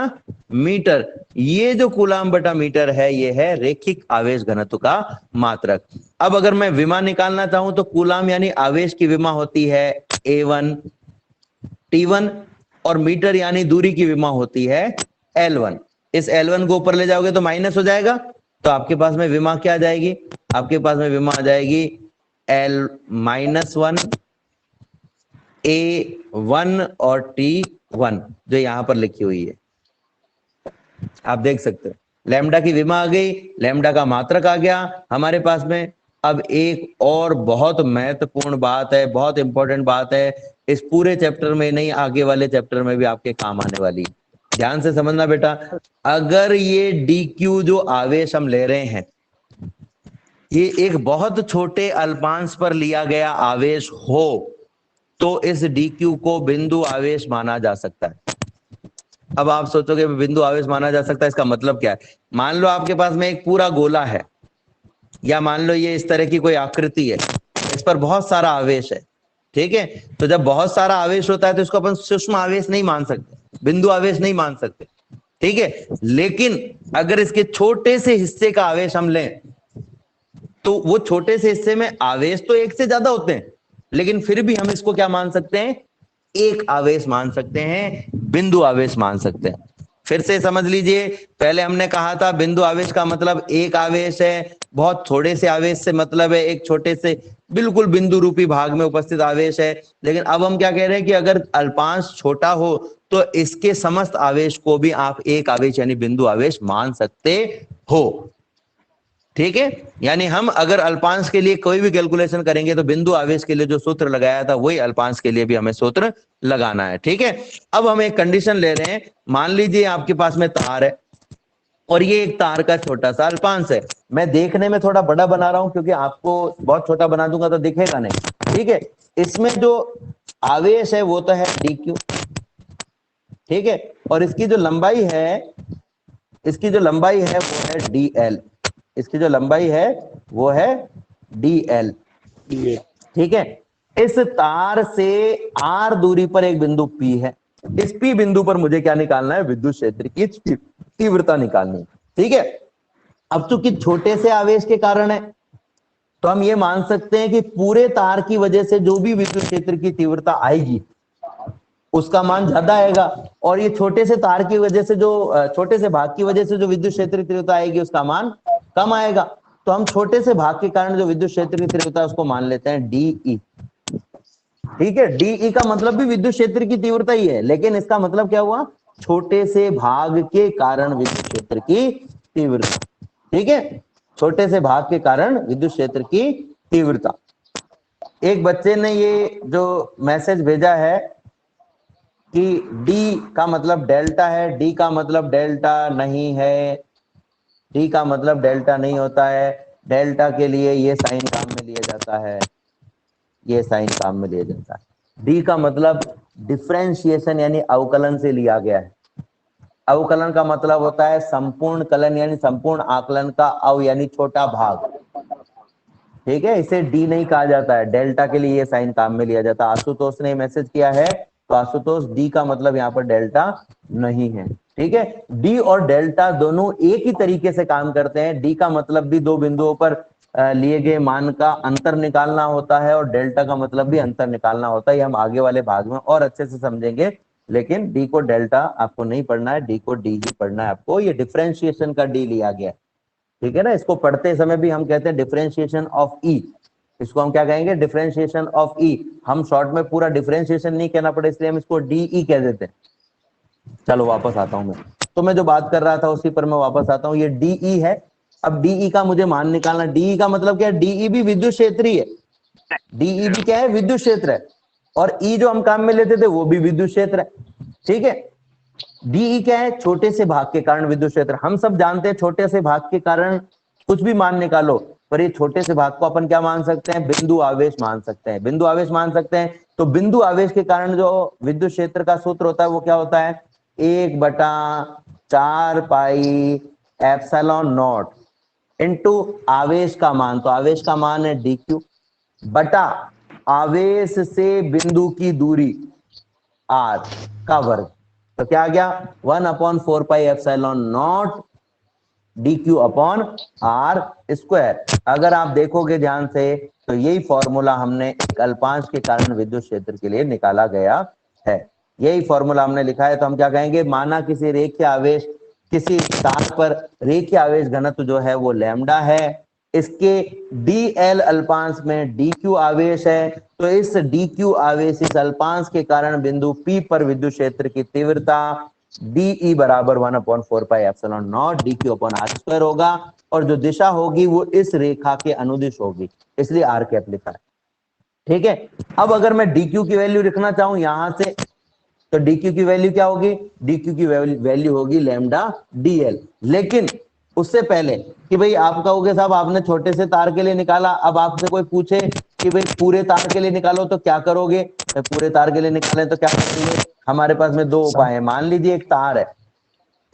मीटर। ये जो कूलाम बटा मीटर है ये है रैखिक आवेश घनत्व का मात्रक। अब अगर मैं विमा निकालना चाहूं तो कूलाम यानी आवेश की विमा होती है A1 T1, और मीटर यानी दूरी की विमा होती है L1। इस L1 को ऊपर ले जाओगे तो माइनस हो जाएगा, तो आपके पास में विमा क्या आ जाएगी, आपके पास में विमा आ जाएगी L-1 A1 और T1 जो यहां पर लिखी हुई है, आप देख सकते हो। लैम्डा की विमा आ गई, लैम्डा का मात्रक आ गया हमारे पास में। अब एक और बहुत महत्वपूर्ण बात है, बहुत इंपॉर्टेंट बात है, इस पूरे चैप्टर में नहीं आगे वाले चैप्टर में भी आपके काम आने वाली, ध्यान से समझना बेटा। अगर ये डी क्यू जो आवेश हम ले रहे हैं ये एक बहुत छोटे अल्पांश पर लिया गया आवेश हो तो इस डी क्यू को बिंदु आवेश माना जा सकता है। अब आप सोचोगे बिंदु आवेश माना जा सकता है, इसका मतलब क्या है। मान लो आपके पास में एक पूरा गोला है, या मान लो ये इस तरह की कोई आकृति है, इस पर बहुत सारा आवेश है, ठीक है। तो जब बहुत सारा आवेश होता है तो इसको अपन सूक्ष्म आवेश नहीं मान सकते, बिंदु आवेश नहीं मान सकते। ठीक है। लेकिन अगर इसके छोटे से हिस्से का आवेश हम लें तो वो छोटे से हिस्से में आवेश तो एक से ज्यादा होते हैं, लेकिन फिर भी हम इसको क्या मान सकते हैं, एक आवेश मान सकते हैं, बिंदु आवेश मान सकते हैं। फिर से समझ लीजिए, पहले हमने कहा था बिंदु आवेश का मतलब एक आवेश है, बहुत थोड़े से आवेश से मतलब है एक छोटे से बिल्कुल बिंदु रूपी भाग में उपस्थित आवेश है। लेकिन अब हम क्या कह रहे हैं कि अगर अल्पांश छोटा हो तो इसके समस्त आवेश को भी आप एक आवेश यानी बिंदु आवेश मान सकते हो। ठीक है, यानी हम अगर अल्पांश के लिए कोई भी कैलकुलेशन करेंगे तो बिंदु आवेश के लिए जो सूत्र लगाया था वही अल्पांश के लिए भी हमें सूत्र लगाना है। ठीक है, अब हम एक कंडीशन ले रहे हैं, मान लीजिए आपके पास में तार है और ये एक तार का छोटा सा अल्पांश है। मैं देखने में थोड़ा बड़ा बना रहा हूं क्योंकि आपको बहुत छोटा बना दूंगा तो दिखेगा नहीं। ठीक है, इसमें जो आवेश है वो तो है dq, ठीक है, और इसकी जो लंबाई है वो है dl, इसकी जो लंबाई है वो है dl। ठीक है, इस तार से r दूरी पर एक बिंदु P है, इस P बिंदु पर मुझे क्या निकालना है, विद्युत क्षेत्र की तीव्रता निकालनी है। ठीक है, अब चूंकि छोटे से आवेश के कारण है तो हम ये मान सकते हैं कि पूरे तार की वजह से जो भी विद्युत क्षेत्र की तीव्रता आएगी उसका मान ज्यादा आएगा, और ये छोटे से तार की वजह से जो छोटे से भाग की वजह से जो विद्युत क्षेत्र की तीव्रता आएगी उसका मान कम आएगा। तो हम छोटे से भाग के कारण जो विद्युत क्षेत्र की तीव्रता है उसको मान लेते हैं डीई। ठीक है, डीई का मतलब भी विद्युत क्षेत्र की तीव्रता ही है, लेकिन इसका मतलब क्या हुआ, छोटे से भाग के कारण विद्युत क्षेत्र की तीव्रता। ठीक है, छोटे से भाग के कारण विद्युत क्षेत्र की तीव्रता। एक बच्चे ने ये जो मैसेज भेजा है कि D का मतलब डेल्टा है, D का मतलब डेल्टा नहीं है, D का मतलब डेल्टा नहीं होता है, डेल्टा के लिए ये साइन काम में लिया जाता है, ये साइन काम में लिया जाता है। D का मतलब डिफरेंशिएशन यानी अवकलन से लिया गया है। अवकलन का मतलब होता है संपूर्ण कलन यानी संपूर्ण आकलन का अव यानी छोटा भाग। ठीक है, इसे डी नहीं कहा जाता है, डेल्टा के लिए ये साइन काम में लिया जाता है। आशुतोष ने मैसेज किया है तो आशुतोष डी का मतलब यहाँ पर डेल्टा नहीं है। ठीक है, डी और डेल्टा दोनों एक ही तरीके से काम करते हैं। डी का मतलब भी दो बिंदुओं पर लिए गए मान का अंतर निकालना होता है और डेल्टा का मतलब भी अंतर निकालना होता है। ये हम आगे वाले भाग में और अच्छे से समझेंगे, लेकिन डी को डेल्टा आपको नहीं पढ़ना है, डी को डी ही पढ़ना है आपको। ये डिफरेंशिएशन का डी लिया गया है। ठीक है ना, इसको पढ़ते समय भी हम कहते हैं डिफरेंशिएशन ऑफ ई, इसको हम क्या कहेंगे, डिफरेंशिएशन ऑफ ई। हम शॉर्ट में पूरा डिफरेंशिएशन नहीं कहना पड़े इसलिए हम इसको डीई कह देते हैं। चलो वापस आता हूं मैं, तो मैं जो बात कर रहा था उसी पर मैं वापस आता हूं। ये डीई है, अब डीई का मुझे मान निकालना। डीई का मतलब क्या है, डीई भी विद्युत क्षेत्र ही है, डीई भी क्या है, विद्युत क्षेत्र है, और ई जो हम काम में लेते थे वो भी विद्युत क्षेत्र है। ठीक है, डीई क्या है, छोटे से भाग के कारण विद्युत क्षेत्र। हम सब जानते हैं छोटे से भाग के कारण कुछ भी मान निकालो, पर ये छोटे से भाग को अपन क्या मान सकते हैं, बिंदु आवेश मान सकते हैं, बिंदु आवेश मान सकते हैं। तो बिंदु आवेश के कारण जो विद्युत क्षेत्र का सूत्र होता है वो क्या होता है, 1/4 पाई एप्सिलॉन नॉट इनटू आवेश का मान, तो आवेश का मान है dq बटा आवेश से बिंदु की दूरी r का वर्ग। तो क्या आ गया, 1/4 pi epsilon not dq upon r square. अगर आप देखोगे ध्यान से तो यही फॉर्मूला हमने एक अल्पांश के कारण विद्युत क्षेत्र के लिए निकाला गया है, यही फॉर्मूला हमने लिखा है। तो हम क्या कहेंगे, माना किसी रेखीय आवेश, किसी तार पर रेखीय आवेश घनत्व जो है वो लैम्डा है, इसके dl अल्पांश में dq आवेश है, तो इस dq आवेश इस अल्पांश के कारण बिंदु P पर विद्युत क्षेत्र की तीव्रता dE बराबर 1/4 pi epsilon not dq upon r square होगा, और जो दिशा होगी वो इस रेखा के अनुदिश होगी, इसलिए r कैप लिखा है। ठीक है, अब अगर मैं dq की वैल्यू लिखना चाहूं यहां से, तो dq की वैल्यू क्या होगी, dq की वैल्यू होगी लैम्डा dl। लेकिन उससे पहले कि भाई आप कहोगे साहब आपने छोटे से तार के लिए निकाला, अब आपसे कोई पूछे कि भाई पूरे तार के लिए निकालो तो क्या करोगे, तो पूरे तार के लिए निकालें तो क्या करेंगे, हमारे पास में दो उपाय है। मान लीजिए एक तार है,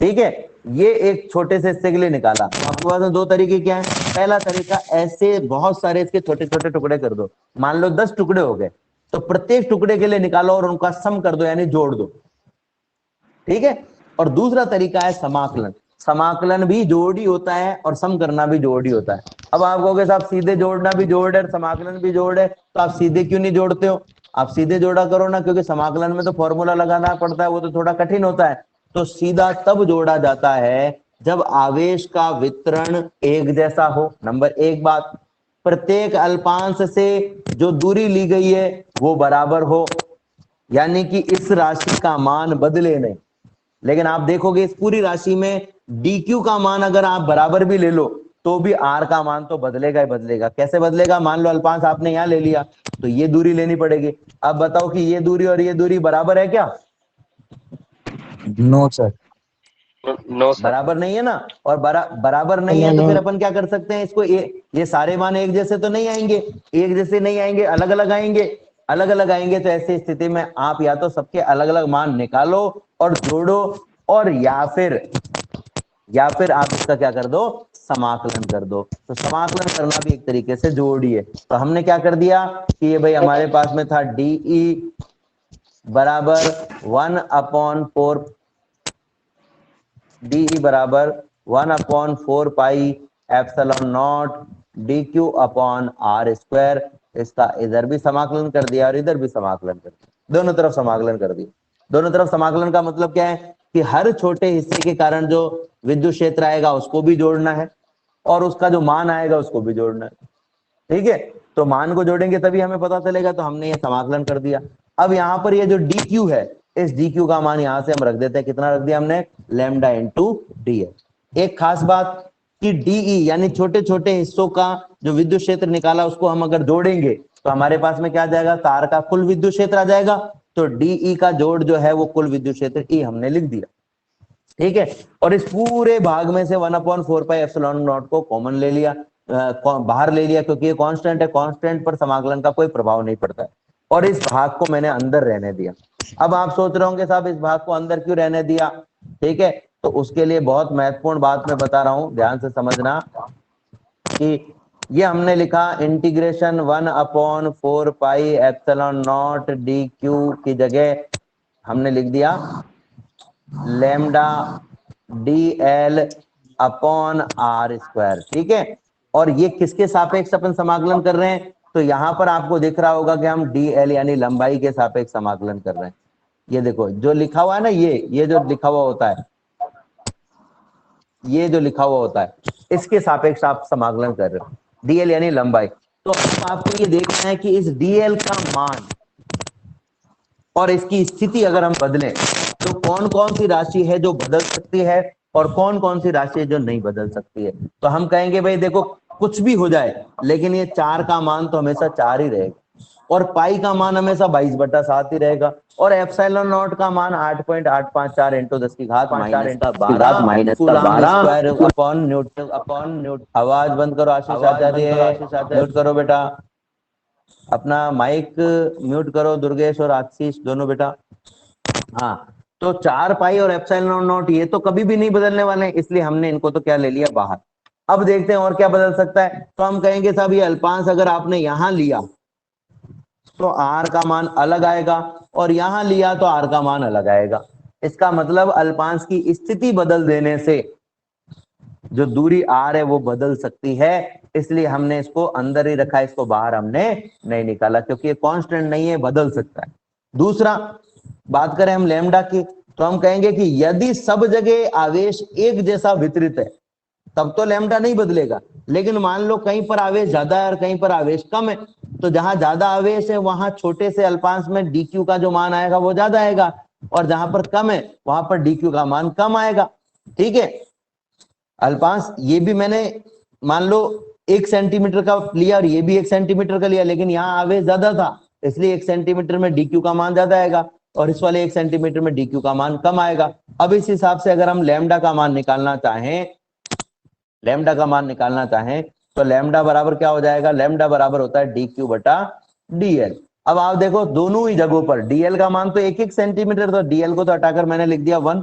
ठीक है, ये एक छोटे से हिस्से के लिए निकाला, तो आपके पास में दो तरीके क्या है। पहला तरीका, ऐसे बहुत सारे इसके छोटे छोटे टुकड़े कर दो, मान लो 10 टुकड़े हो गए, तो प्रत्येक टुकड़े के लिए निकालो और उनका सम कर दो यानी जोड़ दो। ठीक है, और दूसरा तरीका है समाकलन। समाकलन भी जोड़ ही होता है और सम करना भी जोड़ ही होता है। अब आप कहोगे साहब सीधे जोड़ना भी जोड़ है, समाकलन भी जोड़ है, तो आप सीधे क्यों नहीं जोड़ते हो? आप सीधे जोड़ा करो ना, क्योंकि समाकलन में तो फॉर्मूला लगाना पड़ता है, वो तो थोड़ा कठिन होता है। तो सीधा तब जोड़ा जाता है जब आवेश का वितरण एक जैसा हो। नंबर एक बात, प्रत्येक अल्पांश से जो दूरी ली गई है वो बराबर हो, यानी कि इस राशि का मान बदले नहीं। लेकिन आप देखोगे इस पूरी राशि में dq का मान अगर आप बराबर भी ले लो तो भी r का मान तो बदलेगा ही बदलेगा। कैसे बदलेगा? मान लो अल्पांश आपने यहां ले लिया तो ये दूरी लेनी पड़ेगी। अब बताओ कि ये दूरी और ये दूरी बराबर है क्या? No sir. No sir. बराबर नहीं है ना। और बराबर नहीं है तो फिर अपन क्या कर सकते हैं इसको, ये सारे मान एक जैसे तो नहीं आएंगे, एक जैसे नहीं आएंगे, अलग अलग आएंगे। अलग अलग आएंगे तो ऐसी स्थिति में आप या तो सबके अलग अलग मान निकालो और जोड़ो, और या फिर आप इसका क्या कर दो, समाकलन कर दो। तो समाकलन करना भी एक तरीके से जोड़ ही है। तो हमने क्या कर दिया कि ये भाई हमारे पास में था DE बराबर 1/4, DE बराबर 1/4 pi epsilon not DQ upon R square. इसका इधर भी समाकलन कर दिया और इधर भी समाकलन कर दिया, दोनों तरफ समाकलन कर दिया। दोनों तरफ समाकलन का मतलब क्या है कि हर छोटे हिस्से के कारण जो विद्युत क्षेत्र आएगा उसको भी जोड़ना है और उसका जो मान आएगा उसको भी जोड़ना है। ठीक है, तो मान को जोड़ेंगे तभी हमें पता चलेगा। तो हमने ये समाकलन कर दिया। अब यहाँ पर ये जो DQ है, इस DQ का मान यहां से हम रख देते हैं। कितना रख दिया हमने? Lambda into DL। एक खास बात कि DE यानी छोटे छोटे हिस्सों का जो विद्युत क्षेत्र निकाला उसको हम अगर जोड़ेंगे तो हमारे पास में क्या आ जाएगा? तार का कुल विद्युत क्षेत्र आ जाएगा। तो DE का जोड़ जो है वो कुल विद्युत क्षेत्र E हमने लिख दिया। ठीक है, और इस पूरे भाग में से 1/4 पाई एप्सिलॉन नॉट को कॉमन ले लिया, बाहर ले लिया, क्योंकि ये कांस्टेंट है, कांस्टेंट पर समाकलन का कोई प्रभाव नहीं पड़ता है। और इस भाग को मैंने अंदर रहने दिया। अब आप सोच रहे होंगे साहब इस भाग को अंदर क्यों रहने दिया? ठीक है, तो उसके लिए बहुत महत्वपूर्ण बात मैं बता रहा हूं, ध्यान से समझना कि ये हमने लिखा integration 1/4 pi epsilon not DQ की जगह हमने लिख दिया lambda DL upon R square. ठीक है, और ये किसके सापेक्ष अपन समाकलन कर रहे हैं? तो यहां पर आपको दिख रहा होगा कि हम DL यानी लंबाई के सापेक्ष समाकलन कर रहे हैं। ये देखो जो लिखा हुआ है ना, ये जो लिखा हुआ होता है, ये जो लिखा हुआ होता है इसके सापेक्ष आप समाकलन कर रहे हो, DL यानी लंबाई। तो अब आपको ये देखना है कि इस DL का मान और इसकी स्थिति अगर हम बदलें तो कौन कौन सी राशि है जो बदल सकती है और कौन कौन सी राशि है जो नहीं बदल सकती है। तो हम कहेंगे भाई देखो कुछ भी हो जाए लेकिन ये 4 का मान तो हमेशा 4 ही रहेगा, और पाई का मान हमेशा 22/7 ही रहेगा, और एप्सिलॉन नॉट का मान 8.854 इंटू 10 की घात -12 अपॉन न्यूटन। आवाज बंद करो आशीष आचार्य, म्यूट करो बेटा, अपना माइक म्यूट करो दुर्गेश और आशीष दोनों बेटा। हाँ, तो 4 पाई और एप्सिलॉन नॉट ये तो कभी भी नहीं बदलने वाले हैं, इसलिए हमने इनको तो क्या ले लिया बाहर। अब देखते हैं और क्या बदल सकता है। तो हम कहेंगे साहब ये अल्पांश अगर आपने यहां लिया तो R का मान अलग आएगा, और यहां लिया तो R का मान अलग आएगा। इसका मतलब अल्पांश की स्थिति बदल देने से जो दूरी R है वो बदल सकती है, इसलिए हमने इसको अंदर ही रखा, इसको बाहर हमने नहीं निकाला, क्योंकि ये कांस्टेंट नहीं है, बदल सकता है। दूसरा बात करें हम लैम्डा की, तो हम कहेंगे कि यदि सब जगह आवेश एक जैसा वितरित है तब तो लैम्डा नहीं बदलेगा। लेकिन मान लो कहीं पर आवेश ज्यादा है और कहीं पर आवेश कम है, तो जहां ज्यादा आवेश है वहां छोटे से अल्पांश में DQ का जो मान आएगा वो ज्यादा आएगा, और जहां पर कम है वहां पर DQ का मान कम आएगा। ठीक है, अल्पांश ये भी मैंने मान लो 1 सेंटीमीटर का लिया और ये भी 1 सेंटीमीटर का लिया, लेकिन यहाँ आवेश ज्यादा था इसलिए 1 सेंटीमीटर में DQ का मान ज्यादा आएगा और इस वाले 1 सेंटीमीटर में DQ का मान कम आएगा। अब इस हिसाब से अगर हम लैम्डा का मान निकालना चाहें, तो लैम्डा बराबर क्या हो जाएगा? लैम्डा बराबर होता है DQ/DL। अब आप देखो दोनों ही जगहों पर DL का मान तो 1-1 सेंटीमीटर, तो DL को तो हटाकर मैंने लिख दिया 1,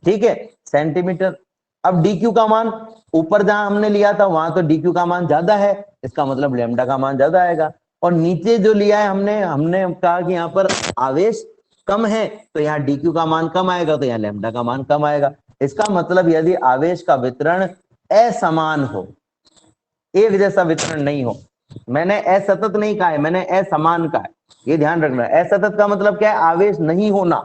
ठीक है, सेंटीमीटर। अब DQ का मान ऊपर जहां हमने लिया था वहां तो DQ का मान ज्यादा है, इसका मतलब लैम्डा का मान ज्यादा आएगा। और नीचे जो लिया है हमने कहा कि यहाँ पर आवेश कम है तो यहाँ dq का मान कम आएगा, तो यहाँ लैम्डा का मान कम आएगा। इसका मतलब यदि आवेश का वितरण असमान हो, एक जैसा वितरण नहीं हो, मैंने असतत नहीं कहा है, मैंने असमान कहा है, ये ध्यान रखना। असतत का मतलब क्या है? आवेश नहीं होना,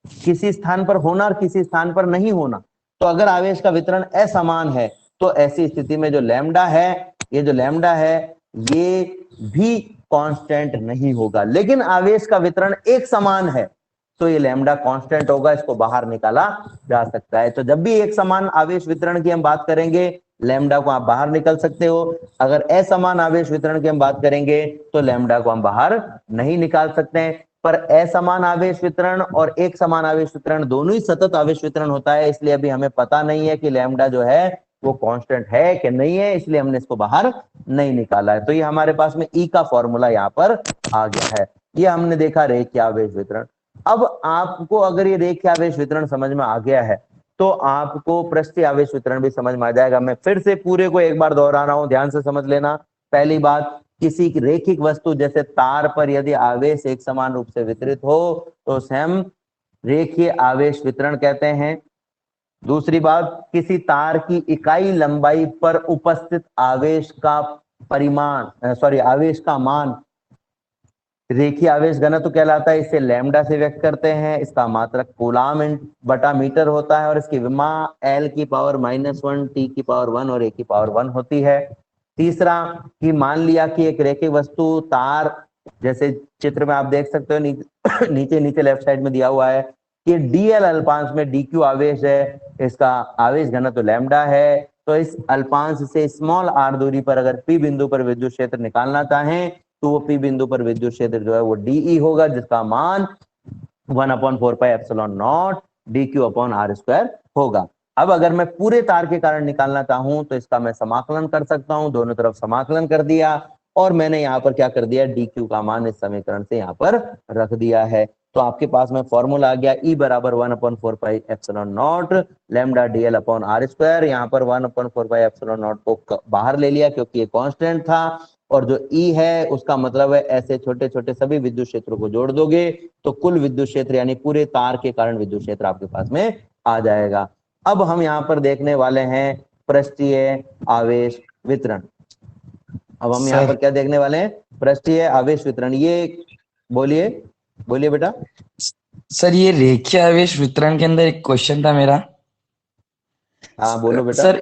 किसी स्थान पर होना और किसी स्थान पर नहीं होना। तो अगर आवेश का वितरण असमान है तो ऐसी स्थिति में जो लैम्डा है, ये जो लैम्डा है ये भी कांस्टेंट नहीं होगा। लेकिन आवेश का वितरण एक समान है तो ये लैम्डा कांस्टेंट होगा, इसको बाहर निकाला जा सकता है। तो जब भी एक समान आवेश वितरण की हम बात करेंगे, लैम्डा को आप बाहर निकल सकते हो। अगर असमान आवेश वितरण की हम बात करेंगे तो लैम्डा को हम बाहर नहीं निकाल सकते हैं। पर असमान आवेश वितरण और एक समान आवेश वितरण दोनों ही सतत आवेश वितरण होता है, इसलिए अभी हमें पता नहीं है कि लैम्डा जो है वो कांस्टेंट है कि नहीं है, इसलिए हमने इसको बाहर नहीं निकाला है। तो ये हमारे पास में ई का फॉर्मूला यहाँ पर आ गया है। ये हमने देखा रेखीय आवेश वितरण। अब आपको अगर ये रेखीय आवेश वितरण समझ में आ गया है तो आपको पृष्ठीय आवेश वितरण भी समझ में आ जाएगा। मैं फिर से पूरे को एक बार दोहरा रहा हूं, ध्यान से समझ लेना। पहली बात, किसी रैखिक वस्तु जैसे तार पर यदि आवेश एक समान रूप से वितरित हो तो उसे हम रेखीय आवेश वितरण कहते हैं। दूसरी बात, किसी तार की इकाई लंबाई पर उपस्थित आवेश का आवेश का मान रेखीय आवेश घनत्व कहलाता है। इसे लैम्डा से व्यक्त करते हैं। इसका मात्रक कूलाम बटा मीटर होता है और इसकी विमा L की पावर -1, T की पावर 1 और A की पावर 1 होती है। तीसरा कि मान लिया कि एक रेखीय वस्तु तार, जैसे चित्र में आप देख सकते हो नीचे नीचे लेफ्ट साइड में दिया हुआ है कि dl अल्पांश में dq आवेश है, इसका आवेश घनत्व लैम्डा है। तो इस अल्पांश से स्मॉल r दूरी पर अगर p बिंदु पर विद्युत क्षेत्र निकालना चाहें तो वो p बिंदु पर विद्युत क्षेत्र जो है वो dE होगा, जिसका मान 1/4πε0 dq/r² होगा। अब अगर मैं पूरे तार के कारण निकालना चाहूं तो इसका मैं समाकलन कर सकता हूं, दोनों तरफ समाकलन कर दिया और मैंने यहाँ पर क्या कर दिया, dq का मान इस समीकरण से यहाँ पर रख दिया है। तो आपके पास में फॉर्मूला आ गया E बराबर 1/4πε0 लैम्डा dl/r²। यहाँ पर 1/4πε0 को बाहर ले लिया क्योंकि ये कांस्टेंट था, और जो E है उसका मतलब है ऐसे छोटे छोटे सभी विद्युत क्षेत्रों को जोड़ दोगे तो कुल विद्युत क्षेत्र यानी पूरे तार के कारण विद्युत क्षेत्र आपके पास में आ जाएगा। अब हम यहाँ पर देखने वाले हैं पृष्ठीय आवेश वितरण। अब हम यहाँ पर क्या देखने वाले हैं, पृष्ठीय आवेश वितरण। ये बोलिए बोलिए बेटा। सर ये रेखीय आवेश वितरण के अंदर एक क्वेश्चन था मेरा। हाँ बोलो बेटा।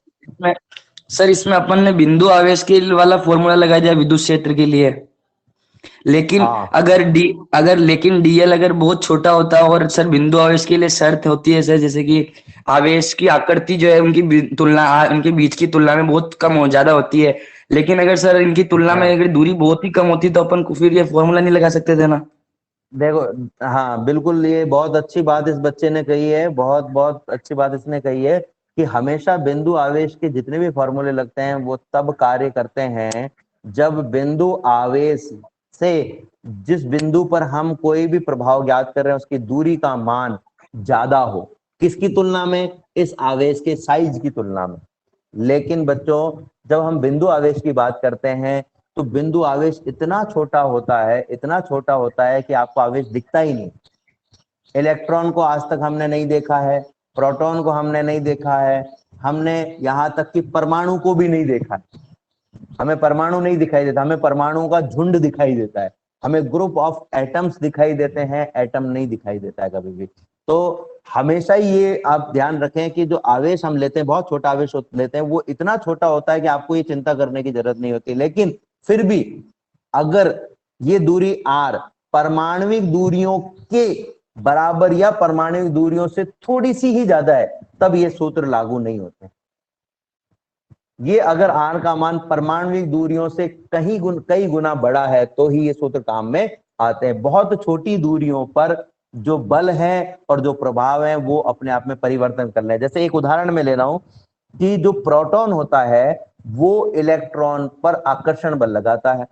सर इसमें अपन ने बिंदु आवेश के वाला फॉर्मूला लगा दिया विद्युत क्षेत्र के लिए, लेकिन लेकिन डीएल अगर बहुत छोटा होता है और सर बिंदु आवेश के लिए शर्त होती है सर, जैसे कि आवेश की आकृति जो है उनके बीच की तुलना में बहुत कम ज्यादा होती है, लेकिन अगर सर इनकी तुलना में अगर दूरी बहुत ही कम होती तो अपन को फिर ये फॉर्मूला नहीं लगा सकते थे ना। देखो, हाँ बिल्कुल, ये बहुत अच्छी बात इस बच्चे ने कही है, बहुत बहुत अच्छी बात इसने कही है कि हमेशा बिंदु आवेश के जितने भी फॉर्मूले लगते हैं वो तब कार्य करते हैं जब बिंदु आवेश से जिस बिंदु पर हम कोई भी प्रभाव ज्ञात कर रहे हैं उसकी दूरी का मान ज्यादा हो। किसकी तुलना में? इस आवेश के साइज की तुलना में। लेकिन बच्चों जब हम बिंदु आवेश की बात करते हैं तो बिंदु आवेश इतना छोटा होता है, इतना छोटा होता है कि आपको आवेश दिखता ही नहीं। इलेक्ट्रॉन को आज तक हमने नहीं देखा है, प्रोटॉन को हमने नहीं देखा है, हमने यहाँ तक कि परमाणु को भी नहीं देखा है। हमें परमाणु नहीं दिखाई देता, हमें परमाणुओं का झुंड दिखाई देता है, हमें ग्रुप ऑफ एटम्स दिखाई देते हैं, एटम नहीं दिखाई देता है कभी भी। तो हमेशा ही ये आप ध्यान रखें कि जो आवेश हम लेते हैं, बहुत छोटा आवेश लेते हैं, वो इतना छोटा होता है कि आपको ये चिंता करने की जरूरत नहीं होती। लेकिन फिर भी अगर ये दूरी r परमाणविक दूरियों के बराबर या परमाणविक दूरियों से थोड़ी सी ही ज्यादा है तब ये सूत्र लागू नहीं होते। ये अगर r का मान परमाणविक दूरियों से कई गुना बड़ा है तो ही ये सूत्र काम में आते हैं। बहुत छोटी दूरियों पर जो बल है और जो प्रभाव है वो अपने आप में परिवर्तन कर रहे हैं। जैसे एक उदाहरण में ले रहा हूं कि जो प्रोटॉन होता है वो इलेक्ट्रॉन पर आकर्षण बल लगाता है,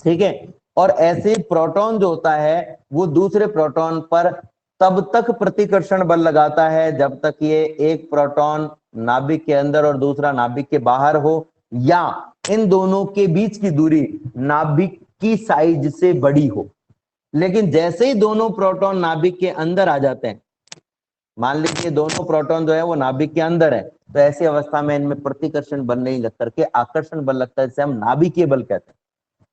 ठीक है, और ऐसे प्रोटॉन जो होता है वो दूसरे प्रोटॉन पर तब तक प्रतिकर्षण बल लगाता है जब तक ये एक प्रोटॉन नाभिक के अंदर और दूसरा नाभिक के बाहर हो, या इन दोनों के बीच की दूरी नाभिक की साइज से बड़ी हो। लेकिन जैसे ही दोनों प्रोटॉन नाभिक के अंदर आ जाते हैं, मान लीजिए दोनों प्रोटॉन जो है वो नाभिक के अंदर है, तो ऐसी अवस्था में इनमें प्रतिकर्षण बल नहीं लग करके आकर्षण बल लगता है, जिसे हम नाभिकीय बल कहते हैं।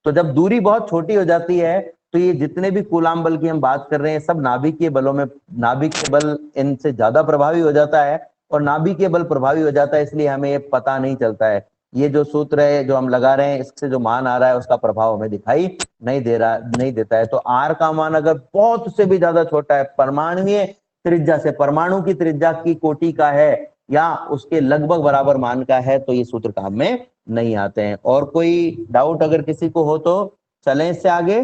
तो जब दूरी बहुत छोटी हो जाती है तो ये जितने भी कूलाम बल की हम बात कर रहे हैं सब नाभिकीय बलों में, नाभिकीय बल इनसे ज्यादा प्रभावी हो जाता है और नाभिकीय बल प्रभावी हो जाता है, इसलिए हमें ये पता नहीं चलता है। ये जो सूत्र है जो हम लगा रहे हैं, इससे जो मान आ रहा है उसका प्रभाव हमें दिखाई नहीं देता है। तो आर का मान अगर बहुत से भी ज्यादा छोटा है, परमाणुीय त्रिज्या से, परमाणु की त्रिज्या की कोटि का है या उसके लगभग बराबर मान का है, तो ये सूत्र काम में नहीं आते हैं। और कोई डाउट अगर किसी को हो तो चलें इससे आगे।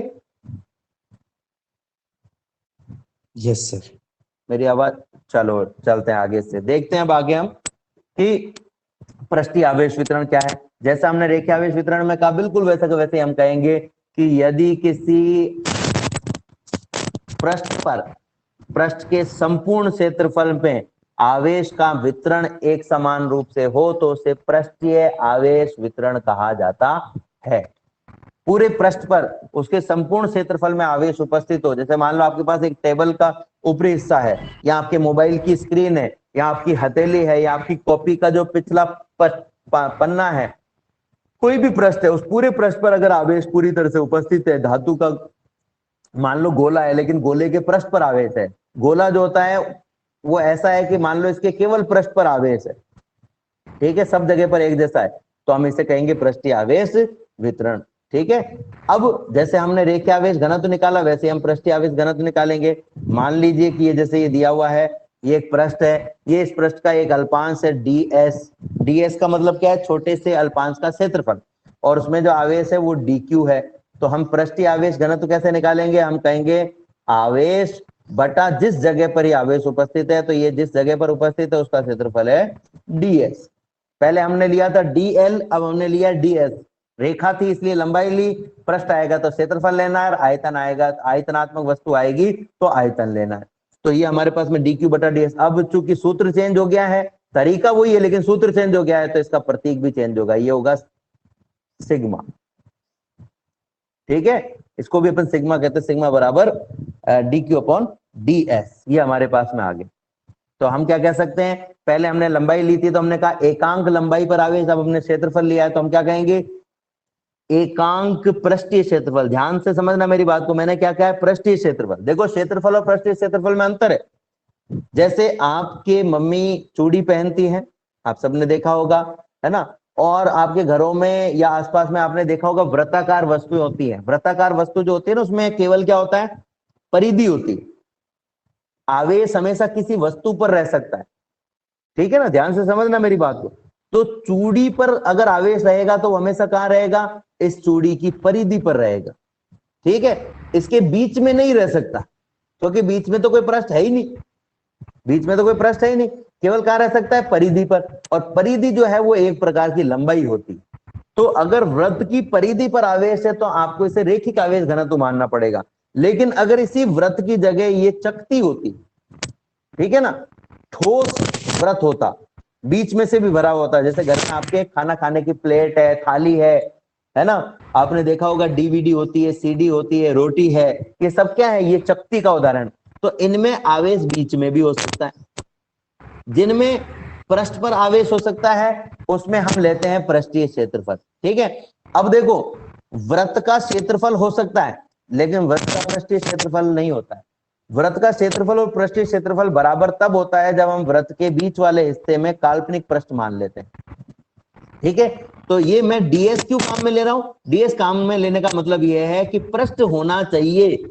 Yes sir. मेरी आवाज, चलो चलते हैं आगे से, देखते हैं अब आगे हम कि पृष्ठीय आवेश वितरण क्या है। जैसा हमने रेखीय आवेश वितरण में कहा, बिल्कुल वैसे का वैसे हम कहेंगे कि यदि किसी पृष्ठ पर, पृष्ठ के संपूर्ण क्षेत्रफल में आवेश का वितरण एक समान रूप से हो तो उसे पृष्ठीय आवेश वितरण कहा जाता है। पूरे पृष्ठ पर उसके संपूर्ण क्षेत्रफल में आवेश उपस्थित हो, जैसे मान लो आपके पास एक टेबल का ऊपरी हिस्सा है, या आपके मोबाइल की स्क्रीन है, या आपकी हथेली है, या आपकी कॉपी का जो पिछला पन्ना है, कोई भी पृष्ठ है, उस पूरे पृष्ठ पर अगर आवेश पूरी तरह से उपस्थित है, धातु का मान लो गोला है लेकिन गोले के पृष्ठ पर आवेश है, गोला जो होता है वो ऐसा है कि मान लो इसके केवल पृष्ठ पर आवेश है, ठीक है, सब जगह पर एक जैसा है, तो हम इसे कहेंगे पृष्ठीय आवेश वितरण। ठीक है, अब जैसे हमने रेखीय आवेश घनत्व निकाला वैसे हम पृष्ठीय आवेश घनत्व निकालेंगे। मान लीजिए कि ये जैसे ये दिया हुआ है, ये एक पृष्ठ है, ये इस पृष्ठ का एक अल्पांश है ds, ds का मतलब क्या है, छोटे से अल्पांश का क्षेत्रफल, और उसमें जो आवेश है वो dq है। तो हम पृष्ठीय आवेश घनत्व कैसे निकालेंगे, हम कहेंगे आवेश बटा जिस जगह पर ये आवेश उपस्थित है, तो ये जिस जगह पर उपस्थित है उसका क्षेत्रफल है ds। पहले हमने लिया था dl, अब हमने लिया ds, रेखा थी इसलिए लंबाई ली, पृष्ठ आएगा तो क्षेत्रफल लेना है, आयतन आएगा, आयतनात्मक वस्तु आएगी तो आयतन लेना है। तो ये हमारे पास में dq बटा ds। अब चूंकि सूत्र चेंज हो गया है, तरीका वही है लेकिन सूत्र चेंज हो गया है, तो इसका प्रतीक भी चेंज होगा, ये होगा सिग्मा। ठीक है, इसको भी अपन सिग्मा कहते हैं, सिग्मा बराबर dq अपॉन ds, ये हमारे पास में आ गया। तो हम क्या कह सकते हैं, पहले हमने लंबाई ली थी तो हमने कहा एकांक लंबाई पर आवेश, अब हमने क्षेत्रफल लिया है तो हम क्या कहेंगे एकांक पृष्ठीय क्षेत्रफल। ध्यान से समझना मेरी बात को, मैंने क्या कहा है पृष्ठीय क्षेत्रफल। देखो क्षेत्रफल और पृष्ठीय क्षेत्रफल में अंतर है। जैसे आपके मम्मी चूड़ी पहनती हैं, आप सबने देखा होगा, है ना, और आपके घरों में या आसपास में आपने देखा होगा वृत्ताकार वस्तुएं होती हैं। वृत्ताकार वस्तु जो होती है ना, उसमें केवल क्या होता है, परिधि होती है, आवेश हमेशा किसी वस्तु पर रह सकता है। ठीक है ना, ध्यान से समझना मेरी बात को। तो चूड़ी पर अगर आवेश रहेगा तो हमेशा कहां रहेगा, इस चूड़ी की परिधि पर रहेगा। ठीक है, इसके बीच में नहीं रह सकता, क्योंकि बीच में तो कोई पृष्ठ है ही नहीं, बीच में तो कोई पृष्ठ है ही नहीं, केवल कहां रह सकता है, परिधि पर। और परिधि जो है वो एक प्रकार की लंबाई होती है। तो अगर वृत्त की परिधि पर आवेश है तो आपको इसे रेखिक आवेश घनत्व मानना पड़ेगा। लेकिन अगर इसी वृत्त की जगह ये चकती होती, ठीक है ना, ठोस वृत्त होता, बीच में से भी भरा होता, जैसे घर में आपके खाना खाने की प्लेट है, थाली है ना, आपने देखा होगा डीवीडी होती है, सीडी होती है, रोटी है, ये सब क्या है, ये चकती का उदाहरण। तो इनमें आवेश बीच में भी हो सकता है। जिनमें पृष्ठ पर आवेश हो सकता है उसमें हम लेते हैं पृष्ठीय क्षेत्रफल। ठीक है, अब देखो वृत्त का क्षेत्रफल हो सकता है लेकिन वृत्त का पृष्ठीय क्षेत्रफल नहीं होता है। वृत्त का क्षेत्रफल और पृष्ठीय क्षेत्रफल बराबर तब होता है जब हम वृत्त के बीच वाले हिस्से में काल्पनिक पृष्ठ मान लेते हैं। ठीक है, तो ये मैं ds क्यों काम में ले रहा हूं, ds काम में लेने का मतलब ये है कि पृष्ठ होना चाहिए,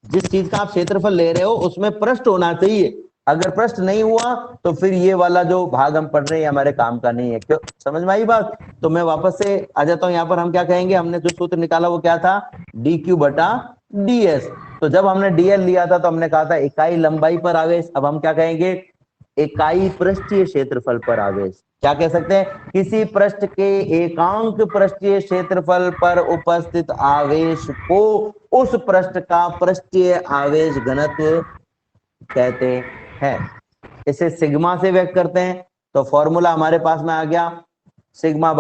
जिस चीज का आप क्षेत्रफल ले रहे हो उसमें पृष्ठ होना चाहिए। अगर पृष्ठ नहीं हुआ तो फिर ये वाला जो भाग हम पढ़ रहे हैं हमारे काम का नहीं है। क्यों, समझ में आई बात? तो मैं वापस से आ जाता हूं, यहाँ पर हम क्या कहेंगे, हमने जो सूत्र निकाला वो क्या था, dq बटा ds। तो जब हमने dl लिया था तो हमने कहा था इकाई लंबाई पर आवेश, अब हम क्या कहेंगे, इकाई पृष्ठीय क्षेत्रफल पर आवेश। क्या कह सकते हैं, किसी पृष्ठ के एकांक पृष्ठीय क्षेत्रफल पर उपस्थित आवेश को उस पृष्ठ का पृष्ठीय आवेश घनत्व कहते हैं। इसे सिग्मा से व्यक्त करते हैं। तो फॉर्मूला हमारे पास में आ गया, सिग्मा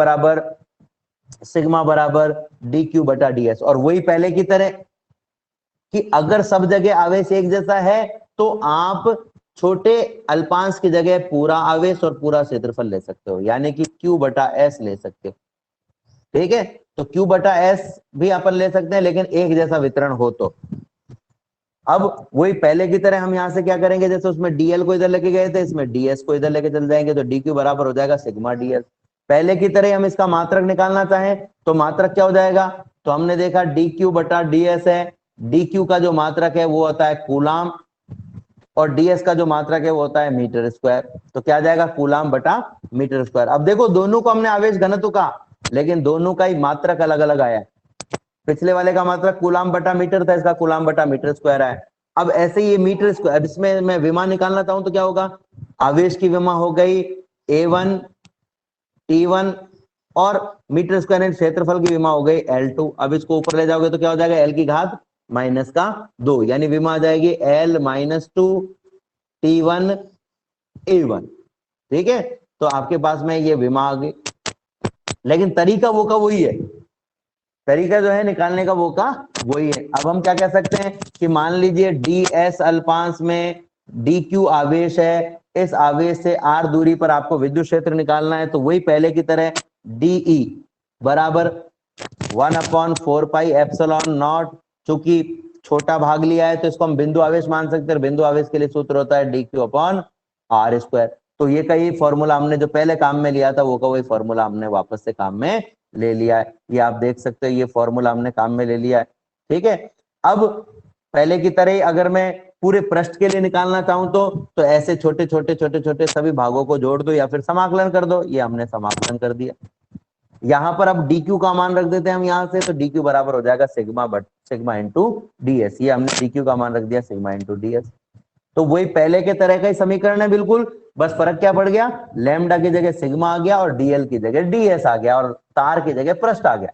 बराबर dq बटा ds। और वही पहले की तरह कि अगर सब जगह आवेश एक जैसा है तो आप छोटे अल्पांश की जगह पूरा आवेश और पूरा क्षेत्रफल ले सकते हो, यानी कि Q बटा S ले सकते हो। ठीक है, तो Q बटा S भी अपन ले सकते हैं, लेकिन एक जैसा वितरण हो तो। अब वही पहले की तरह हम यहाँ से क्या करेंगे, जैसे उसमें dl को इधर लेके गए थे, इसमें ds को इधर लेके चल जाएंगे, तो dq बराबर हो जाएगा सिग्मा ds। पहले की तरह हम इसका मात्रक निकालना चाहें तो मात्रक क्या हो जाएगा, तो हमने देखा dq बटा ds है, dq का जो मात्रक है वो होता है कूलाम और ds का जो मात्रक है वो होता है मीटर स्क्वायर। तो क्या जाएगा, कूलाम बटा मीटर स्क्वायर। अब देखो दोनों को हमने आवेश घनत्व कहा, लेकिन दोनों का ही मात्रक अलग अलग आया है। पिछले वाले का मात्रक कूलाम बटा मीटर था, इसका कूलाम बटा मीटर स्क्वायर है। अब ऐसे ही ये मीटर स्क्वायर, इसमें मैं विमा निकालना चाहूं तो क्या होगा, आवेश की विमा हो गई A1 T1 और मीटर स्क्वायर एंड क्षेत्रफल की विमा हो गई L2। अब इसको ऊपर ले जाओगे तो क्या हो जाएगा, L की घात माइनस का 2, यानी विमा आ जाएगी L माइनस 2 T1 A1। ठीक है, तो आपके पास में ये विमा आ गई, लेकिन तरीका वो का वही है, तरीका जो है निकालने का वो का वही है। अब हम क्या कह सकते हैं कि मान लीजिए ds अल्पांश में dq आवेश है, इस आवेश से r दूरी पर आपको विद्युत क्षेत्र निकालना है, तो वही पहले की तरह de बराबर 1/4 पाई एप्सिलॉन नॉट, चूंकि छोटा भाग लिया है तो इसको हम बिंदु आवेश मान सकते हैं, बिंदु आवेश के लिए सूत्र होता है dq अपॉन r स्क्वायर। तो ये का ही फॉर्मूला हमने जो पहले काम में लिया था वो का वही फॉर्मूला हमने वापस से काम में ले लिया है। ये आप देख सकते हो, ये फॉर्मूला हमने काम में ले लिया है। ठीक है, अब पहले की तरह ही अगर मैं पूरे पृष्ठ के लिए निकालना चाहूं तो ऐसे छोटे छोटे छोटे छोटे सभी भागों को जोड़ दो या फिर समाकलन कर दो। ये हमने समाकलन कर दिया। यहाँ पर अब dq का मान रख देते हैं हम यहाँ से, तो dq बराबर हो जाएगा सिग्मा इंटू ds। ये हमने dq का मान रख दिया सिग्मा इंटू ds। तो वही पहले के तरह का ही समीकरण है बिल्कुल, बस फर्क क्या पड़ गया, लैम्डा की जगह सिग्मा आ गया और dl की जगह ds आ गया और तार की जगह पृष्ठ आ गया।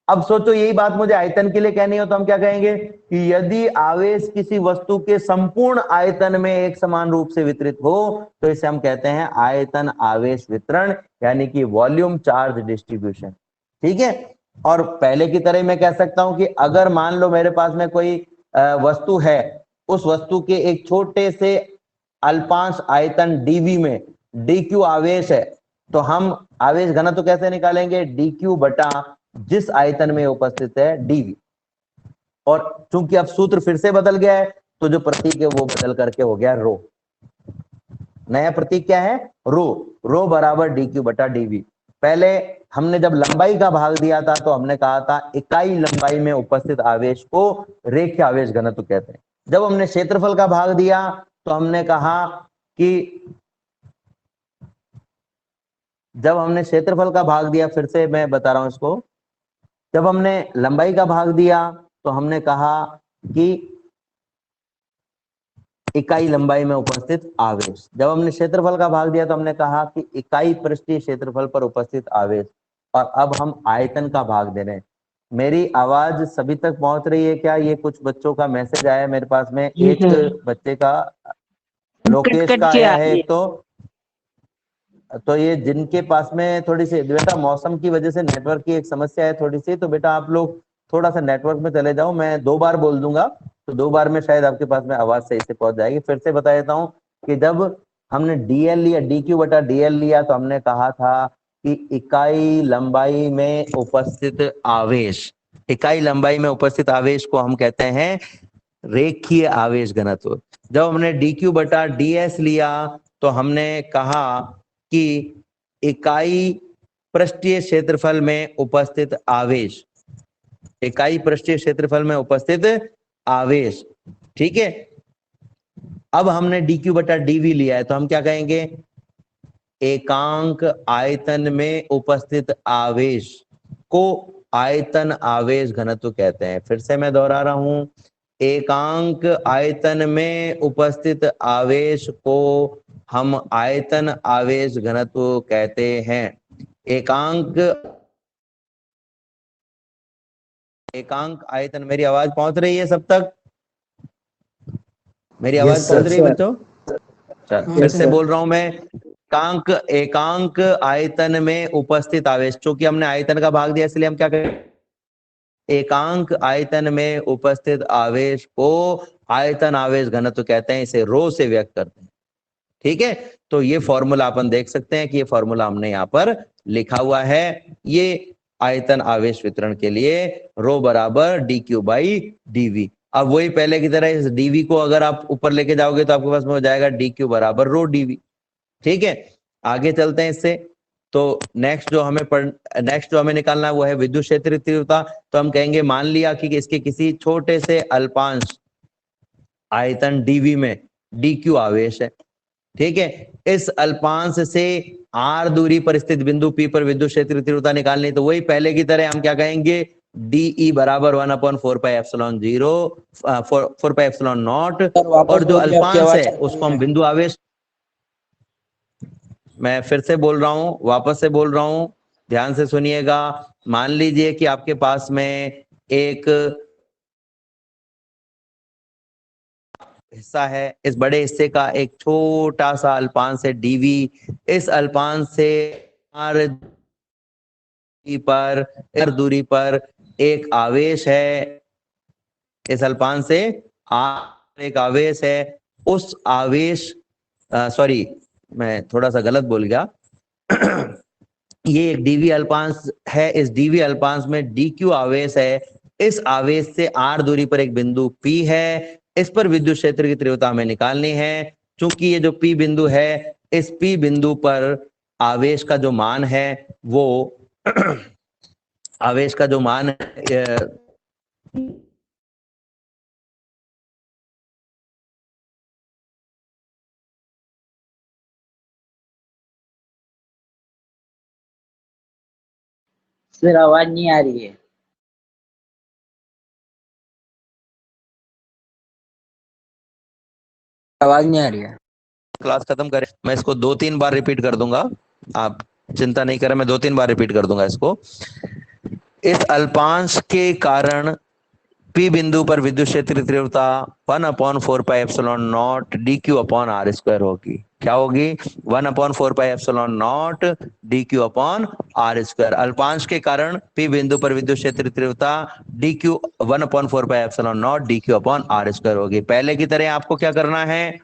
अब सोचो यही बात मुझे आयतन के लिए कहनी हो तो हम क्या कहेंगे कि यदि आवेश किसी वस्तु के संपूर्ण आयतन में एक समान रूप से वितरित हो तो इसे हम कहते हैं आयतन आवेश वितरण, यानी कि वॉल्यूम चार्ज डिस्ट्रीब्यूशन। ठीक है, और पहले की तरह मैं कह सकता हूं कि अगर मान लो मेरे पास में कोई वस्तु है, उस वस्तु के एक छोटे से अल्पांश आयतन dv में dq आवेश है, तो हम आवेश घनत्व कैसे निकालेंगे, dq बटा जिस आयतन में उपस्थित है dv। और चूंकि अब सूत्र फिर से बदल गया है तो जो प्रतीक है वो बदल करके हो गया रो। नया प्रतीक क्या है, रो बराबर dq बटा dv। पहले हमने जब लंबाई का भाग दिया था तो हमने कहा था इकाई लंबाई में उपस्थित आवेश को रेखीय आवेश घनत्व कहते हैं। जब हमने क्षेत्रफल का भाग दिया तो हमने कहा कि जब हमने क्षेत्रफल का भाग दिया, फिर से मैं बता रहा हूं इसको, जब हमने लंबाई का भाग दिया तो हमने कहा कि इकाई लंबाई में उपस्थित आवेश। जब हमने क्षेत्रफल का भाग दिया तो हमने कहा कि इकाई पृष्ठीय क्षेत्रफल पर उपस्थित आवेश। और अब हम आयतन का भाग दे रहे हैं। मेरी आवाज सभी तक पहुंच रही है क्या? ये कुछ बच्चों का मैसेज आया है मेरे पास में, एक बच्चे का लोकेश का आया है, तो ये जिनके पास में थोड़ी सी बेटा मौसम की वजह से नेटवर्क की एक समस्या है थोड़ी सी, तो बेटा आप लोग थोड़ा सा नेटवर्क में चले जाओ। मैं 2 बार बोल दूंगा तो 2 बार में शायद आपके पास में आवाज सही से पहुंच जाएगी। फिर से बता देता हूँ कि जब हमने dl लिया, dq बटा dl लिया, तो हमने कहा था कि इकाई लंबाई में उपस्थित आवेश, इकाई लंबाई में उपस्थित आवेश को हम कहते हैं रेखीय आवेश घनत्व। जब हमने dq बटा ds लिया तो हमने कहा कि इकाई पृष्ठीय क्षेत्रफल में उपस्थित आवेश, इकाई पृष्ठीय क्षेत्रफल में उपस्थित आवेश। ठीक है, अब हमने dq बटा dv लिया है तो हम क्या कहेंगे, एकांक आयतन में उपस्थित आवेश को आयतन आवेश घनत्व कहते हैं। फिर से मैं दोहरा रहा हूं, एकांक आयतन में उपस्थित आवेश को हम आयतन आवेश घनत्व कहते हैं। एकांक आयतन, मेरी आवाज पहुंच रही है सब तक? मेरी आवाज पहुंच रही है बच्चों? फिर से बोल रहा हूं मैं, एकांक आयतन में उपस्थित आवेश, चूंकि हमने आयतन का भाग दिया इसलिए हम क्या करें, एकांक आयतन में उपस्थित आवेश को आयतन आवेश घनत्व कहते हैं, इसे रो से व्यक्त करते हैं। ठीक है, तो ये फॉर्मूला अपन देख सकते हैं कि ये फॉर्मूला हमने यहाँ पर लिखा हुआ है। ये आयतन आवेश वितरण के लिए रो बराबर डी क्यू बाई डीवी। अब वही पहले की तरह इस डीवी को अगर आप ऊपर लेके जाओगे तो आपके पास में हो जाएगा डी क्यू बराबर रो डीवी। ठीक है, आगे चलते हैं इससे। तो नेक्स्ट जो हमें निकालना है वो है विद्युत क्षेत्र तीव्रता। तो हम कहेंगे मान लिया कि इसके किसी छोटे से अल्पांश आयतन डीवी में डी क्यू आवेश है। ठीक है, इस अल्पांश से आर दूरी पर स्थित बिंदु पी पर विद्युत क्षेत्र तीव्रता निकालनी। तो वही पहले की तरह हम क्या कहेंगे, डीई बराबर 1/4 pi epsilon 0 4 pi epsilon not. और जो अल्पांश है उसको हम बिंदु आवेश, मैं फिर से बोल रहा हूं, वापस से बोल रहा हूं, ध्यान से सुनिएगा। मान लीजिए कि आपके पास में एक हिस्सा है, इस बड़े हिस्से का एक छोटा सा अल्पांश है डीवी। इस अल्पांश से आर दूरी पर एक आवेश है, इस अल्पांश से आर एक आवेश है। उस आवेश सॉरी मैं थोड़ा सा गलत बोल गया ये एक डीवी अल्पांश है, इस डीवी अल्पांश में डी क्यू आवेश है। इस आवेश से आर दूरी पर एक बिंदु पी है, इस पर विद्युत क्षेत्र की तीव्रता हमें निकालनी है। चूंकि ये जो पी बिंदु है, इस पी बिंदु पर आवेश का जो मान है वो आवेश का जो मान है सर आवाज नहीं आ रही है। आवाज नहीं आ रही है। क्लास खत्म करें, मैं इसको 2-3 बार रिपीट कर दूंगा, आप चिंता नहीं करें, मैं 2-3 बार रिपीट कर दूंगा इसको। इस अल्पांश के कारण पी बिंदु पर विद्युत क्षेत्र तीव्रता 1/4 pi epsilon naught D Q upon are square होगी। क्या होगी? 1/4 pi epsilon naught D Q upon are square. अल्पांश के कारण पी बिंदु पर विद्युत क्षेत्र तीव्रता D Q 1/4 pi epsilon naught D Q upon are square होगी। पहले की तरह आपको क्या करना है,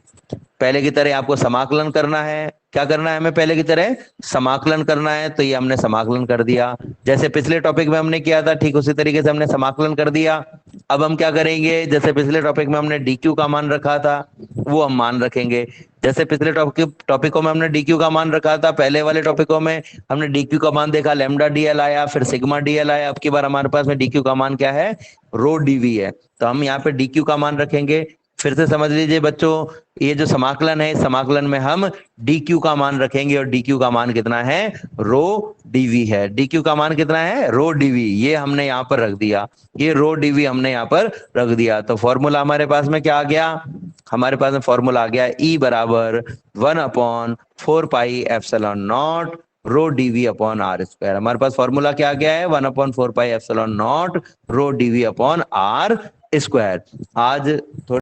पहले की तरह आपको समाकलन करना है। क्या करना है हमें? पहले की तरह समाकलन करना है। तो ये हमने समाकलन कर दिया, जैसे पिछले टॉपिक में हमने किया था ठीक उसी तरीके से हमने समाकलन कर दिया। अब हम क्या करेंगे, जैसे पिछले टॉपिक में हमने डी क्यू का मान रखा था वो हम मान रखेंगे। जैसे पिछले टॉपिकों में हमने डी क्यू का मान रखा था, पहले वाले टॉपिकों में हमने डी क्यू का मान देखा, लैम्डा डीएल आया, फिर सिग्मा डीएल आया। अब की बार हमारे पास में डी क्यू का मान क्या है? रो डीवी है। तो हम यहाँ पे डी क्यू का मान रखेंगे। फिर से समझ लीजिए बच्चों, ये जो समाकलन है, समाकलन में हम डी क्यू का मान रखेंगे और डी क्यू का मान कितना है? रो डीवी है। डी क्यू का मान कितना है? रो डीवी। ये हमने यहाँ पर रख दिया, ये रो डीवी हमने यहाँ पर रख दिया। तो फॉर्मूला हमारे पास में क्या आ गया? हमारे पास में फॉर्मूला आ गया ई बराबर 1/4 pi epsilon naught rho d v upon are square. हमारे पास फॉर्मूला क्या आ गया है? 1/4 pi epsilon naught rho d v upon are square. आज थोड़ा